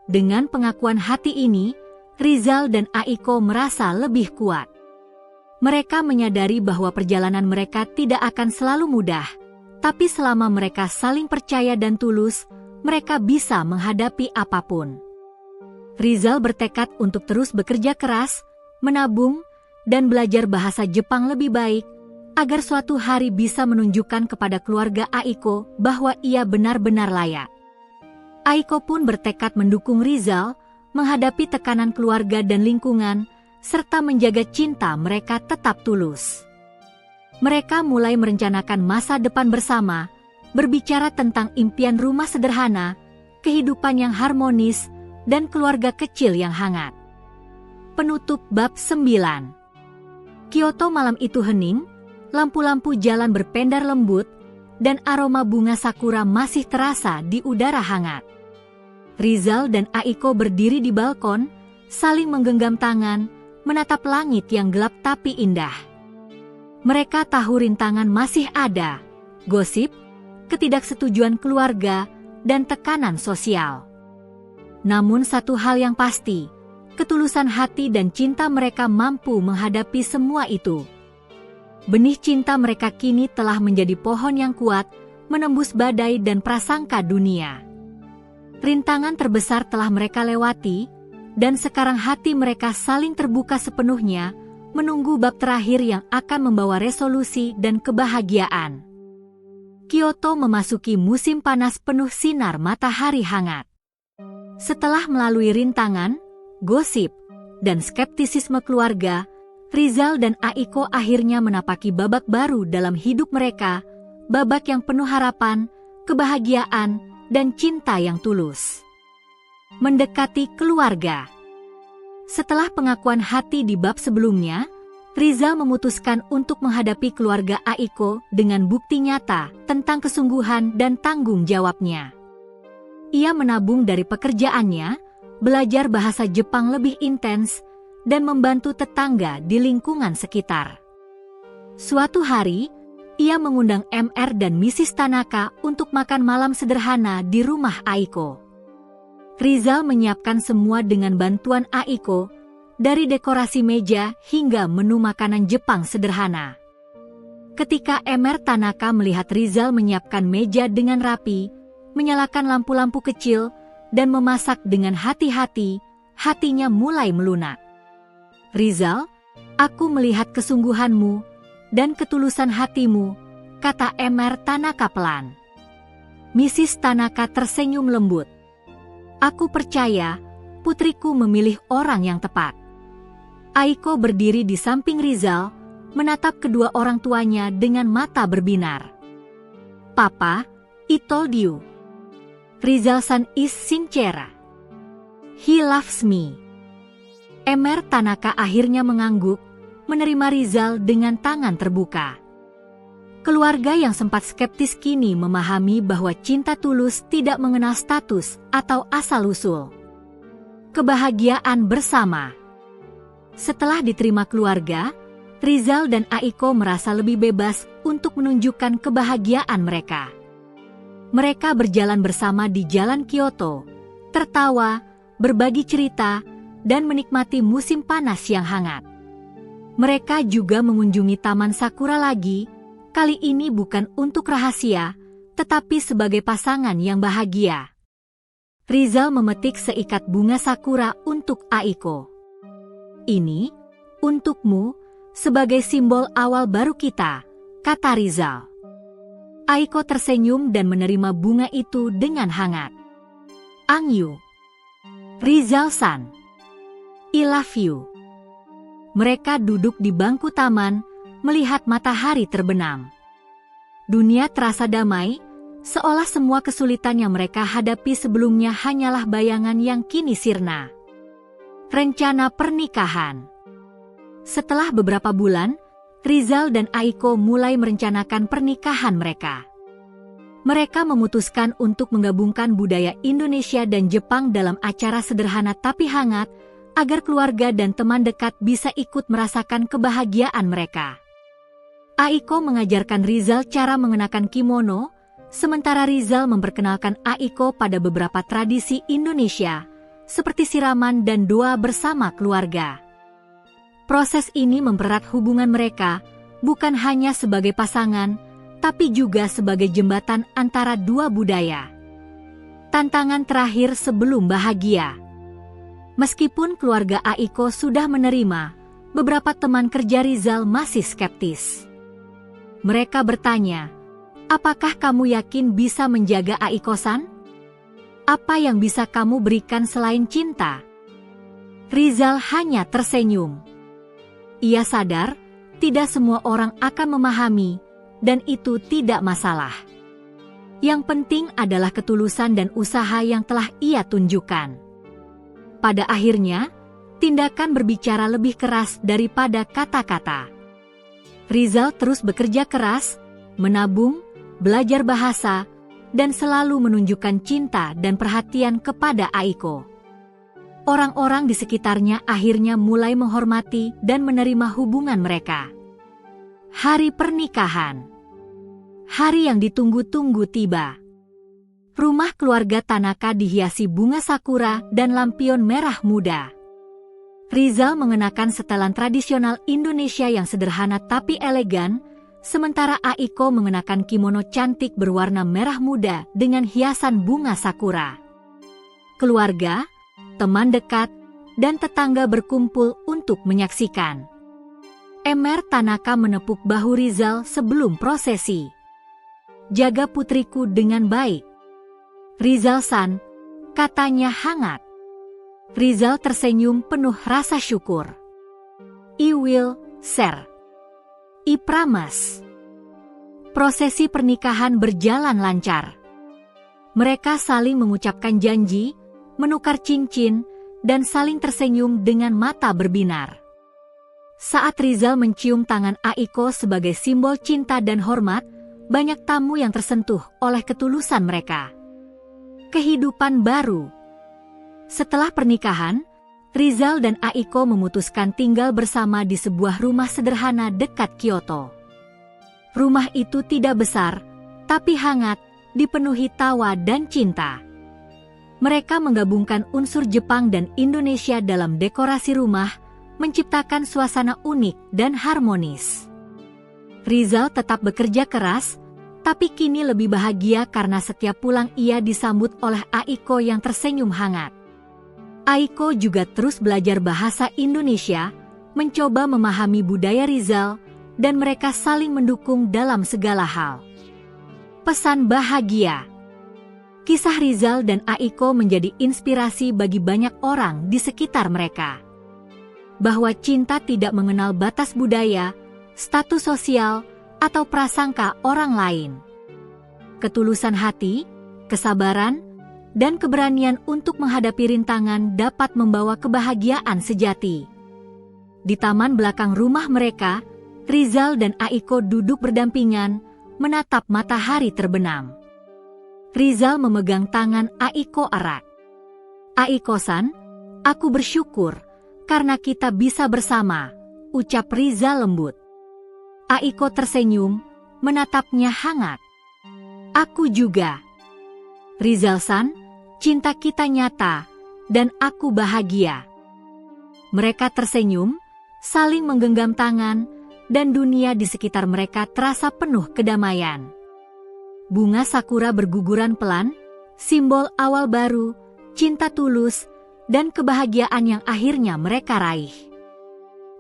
Dengan pengakuan hati ini, Rizal dan Aiko merasa lebih kuat. Mereka menyadari bahwa perjalanan mereka tidak akan selalu mudah, tapi selama mereka saling percaya dan tulus, mereka bisa menghadapi apapun. Rizal bertekad untuk terus bekerja keras, menabung, dan belajar bahasa Jepang lebih baik, agar suatu hari bisa menunjukkan kepada keluarga Aiko bahwa ia benar-benar layak. Aiko pun bertekad mendukung Rizal, menghadapi tekanan keluarga dan lingkungan, serta menjaga cinta mereka tetap tulus. Mereka mulai merencanakan masa depan bersama, berbicara tentang impian rumah sederhana, kehidupan yang harmonis, dan keluarga kecil yang hangat. Penutup bab 9. Kyoto malam itu hening, lampu-lampu jalan berpendar lembut, dan aroma bunga sakura masih terasa di udara hangat. Rizal dan Aiko berdiri di balkon, saling menggenggam tangan, menatap langit yang gelap tapi indah. Mereka tahu rintangan masih ada, gosip, ketidaksetujuan keluarga, dan tekanan sosial. Namun satu hal yang pasti, ketulusan hati dan cinta mereka mampu menghadapi semua itu. Benih cinta mereka kini telah menjadi pohon yang kuat, menembus badai dan prasangka dunia. Rintangan terbesar telah mereka lewati, dan sekarang hati mereka saling terbuka sepenuhnya, menunggu bab terakhir yang akan membawa resolusi dan kebahagiaan. Kyoto memasuki musim panas penuh sinar matahari hangat. Setelah melalui rintangan, gosip, dan skeptisisme keluarga, Rizal dan Aiko akhirnya menapaki babak baru dalam hidup mereka, babak yang penuh harapan, kebahagiaan, dan cinta yang tulus. Mendekati keluarga. Setelah pengakuan hati di bab sebelumnya, Rizal memutuskan untuk menghadapi keluarga Aiko dengan bukti nyata tentang kesungguhan dan tanggung jawabnya. Ia menabung dari pekerjaannya, belajar bahasa Jepang lebih intens, dan membantu tetangga di lingkungan sekitar. Suatu hari, ia mengundang Mr. dan Mrs. Tanaka untuk makan malam sederhana di rumah Aiko. Rizal menyiapkan semua dengan bantuan Aiko, dari dekorasi meja hingga menu makanan Jepang sederhana. Ketika Mr. Tanaka melihat Rizal menyiapkan meja dengan rapi, menyalakan lampu-lampu kecil, dan memasak dengan hati-hati, hatinya mulai melunak. Rizal, aku melihat kesungguhanmu dan ketulusan hatimu, kata Mr. Tanaka pelan. Mrs. Tanaka tersenyum lembut. Aku percaya, putriku memilih orang yang tepat. Aiko berdiri di samping Rizal, menatap kedua orang tuanya dengan mata berbinar. Papa, I told you. Rizal-san is sincere. He loves me. Mr. Tanaka akhirnya mengangguk, menerima Rizal dengan tangan terbuka. Keluarga yang sempat skeptis kini memahami bahwa cinta tulus tidak mengenal status atau asal-usul. Kebahagiaan bersama. Setelah diterima keluarga, Rizal dan Aiko merasa lebih bebas untuk menunjukkan kebahagiaan mereka. Mereka berjalan bersama di jalan Kyoto, tertawa, berbagi cerita, dan menikmati musim panas yang hangat. Mereka juga mengunjungi Taman Sakura lagi, kali ini bukan untuk rahasia, tetapi sebagai pasangan yang bahagia. Rizal memetik seikat bunga sakura untuk Aiko. Ini, untukmu, sebagai simbol awal baru kita, kata Rizal. Aiko tersenyum dan menerima bunga itu dengan hangat. Angyu. Rizal-san. I love you. Mereka duduk di bangku taman, melihat matahari terbenam. Dunia terasa damai, seolah semua kesulitan yang mereka hadapi sebelumnya hanyalah bayangan yang kini sirna. Rencana pernikahan. Setelah beberapa bulan, Rizal dan Aiko mulai merencanakan pernikahan mereka. Mereka memutuskan untuk menggabungkan budaya Indonesia dan Jepang dalam acara sederhana tapi hangat, agar keluarga dan teman dekat bisa ikut merasakan kebahagiaan mereka. Aiko mengajarkan Rizal cara mengenakan kimono, sementara Rizal memperkenalkan Aiko pada beberapa tradisi Indonesia, seperti siraman dan doa bersama keluarga. Proses ini mempererat hubungan mereka, bukan hanya sebagai pasangan, tapi juga sebagai jembatan antara dua budaya. Tantangan terakhir sebelum bahagia. Meskipun keluarga Aiko sudah menerima, beberapa teman kerja Rizal masih skeptis. Mereka bertanya, apakah kamu yakin bisa menjaga Aiko-san? Apa yang bisa kamu berikan selain cinta? Rizal hanya tersenyum. Ia sadar, tidak semua orang akan memahami, dan itu tidak masalah. Yang penting adalah ketulusan dan usaha yang telah ia tunjukkan. Pada akhirnya, tindakan berbicara lebih keras daripada kata-kata. Rizal terus bekerja keras, menabung, belajar bahasa, dan selalu menunjukkan cinta dan perhatian kepada Aiko. Orang-orang di sekitarnya akhirnya mulai menghormati dan menerima hubungan mereka. Hari pernikahan. Hari yang ditunggu-tunggu tiba. Rumah keluarga Tanaka dihiasi bunga sakura dan lampion merah muda. Rizal mengenakan setelan tradisional Indonesia yang sederhana tapi elegan, sementara Aiko mengenakan kimono cantik berwarna merah muda dengan hiasan bunga sakura. Keluarga, teman dekat, dan tetangga berkumpul untuk menyaksikan. Emer Tanaka menepuk bahu Rizal sebelum prosesi. Jaga putriku dengan baik. Rizal-san, katanya hangat. Rizal tersenyum penuh rasa syukur. I will, sir. I promise. Prosesi pernikahan berjalan lancar. Mereka saling mengucapkan janji, menukar cincin, dan saling tersenyum dengan mata berbinar. Saat Rizal mencium tangan Aiko sebagai simbol cinta dan hormat, banyak tamu yang tersentuh oleh ketulusan mereka. Kehidupan baru. Setelah pernikahan, Rizal dan Aiko memutuskan tinggal bersama di sebuah rumah sederhana dekat Kyoto. Rumah itu tidak besar, tapi hangat, dipenuhi tawa dan cinta. Mereka menggabungkan unsur Jepang dan Indonesia dalam dekorasi rumah, menciptakan suasana unik dan harmonis. Rizal tetap bekerja keras, tapi kini lebih bahagia karena setiap pulang ia disambut oleh Aiko yang tersenyum hangat. Aiko juga terus belajar bahasa Indonesia, mencoba memahami budaya Rizal, dan mereka saling mendukung dalam segala hal. Pesan bahagia. Kisah Rizal dan Aiko menjadi inspirasi bagi banyak orang di sekitar mereka. Bahwa cinta tidak mengenal batas budaya, status sosial, atau prasangka orang lain. Ketulusan hati, kesabaran, dan keberanian untuk menghadapi rintangan dapat membawa kebahagiaan sejati. Di taman belakang rumah mereka, Rizal dan Aiko duduk berdampingan, menatap matahari terbenam. Rizal memegang tangan Aiko erat. Aiko-san, aku bersyukur karena kita bisa bersama, ucap Rizal lembut. Aiko tersenyum, menatapnya hangat. Aku juga. Rizal-san, cinta kita nyata, dan aku bahagia. Mereka tersenyum, saling menggenggam tangan, dan dunia di sekitar mereka terasa penuh kedamaian. Bunga sakura berguguran pelan, simbol awal baru, cinta tulus, dan kebahagiaan yang akhirnya mereka raih.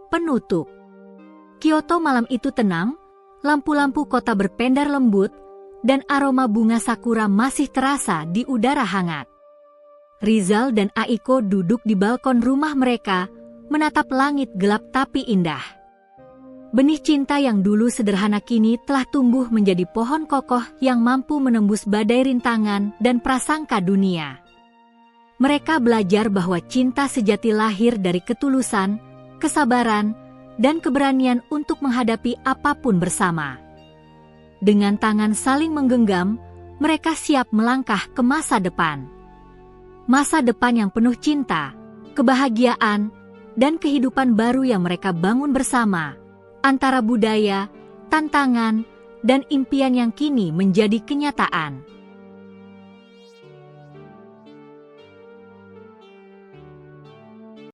Penutup. Kyoto malam itu tenang, lampu-lampu kota berpendar lembut, dan aroma bunga sakura masih terasa di udara hangat. Rizal dan Aiko duduk di balkon rumah mereka, menatap langit gelap tapi indah. Benih cinta yang dulu sederhana kini telah tumbuh menjadi pohon kokoh yang mampu menembus badai rintangan dan prasangka dunia. Mereka belajar bahwa cinta sejati lahir dari ketulusan, kesabaran, dan keberanian untuk menghadapi apapun bersama. Dengan tangan saling menggenggam, mereka siap melangkah ke masa depan. Masa depan yang penuh cinta, kebahagiaan, dan kehidupan baru yang mereka bangun bersama, antara budaya, tantangan, dan impian yang kini menjadi kenyataan.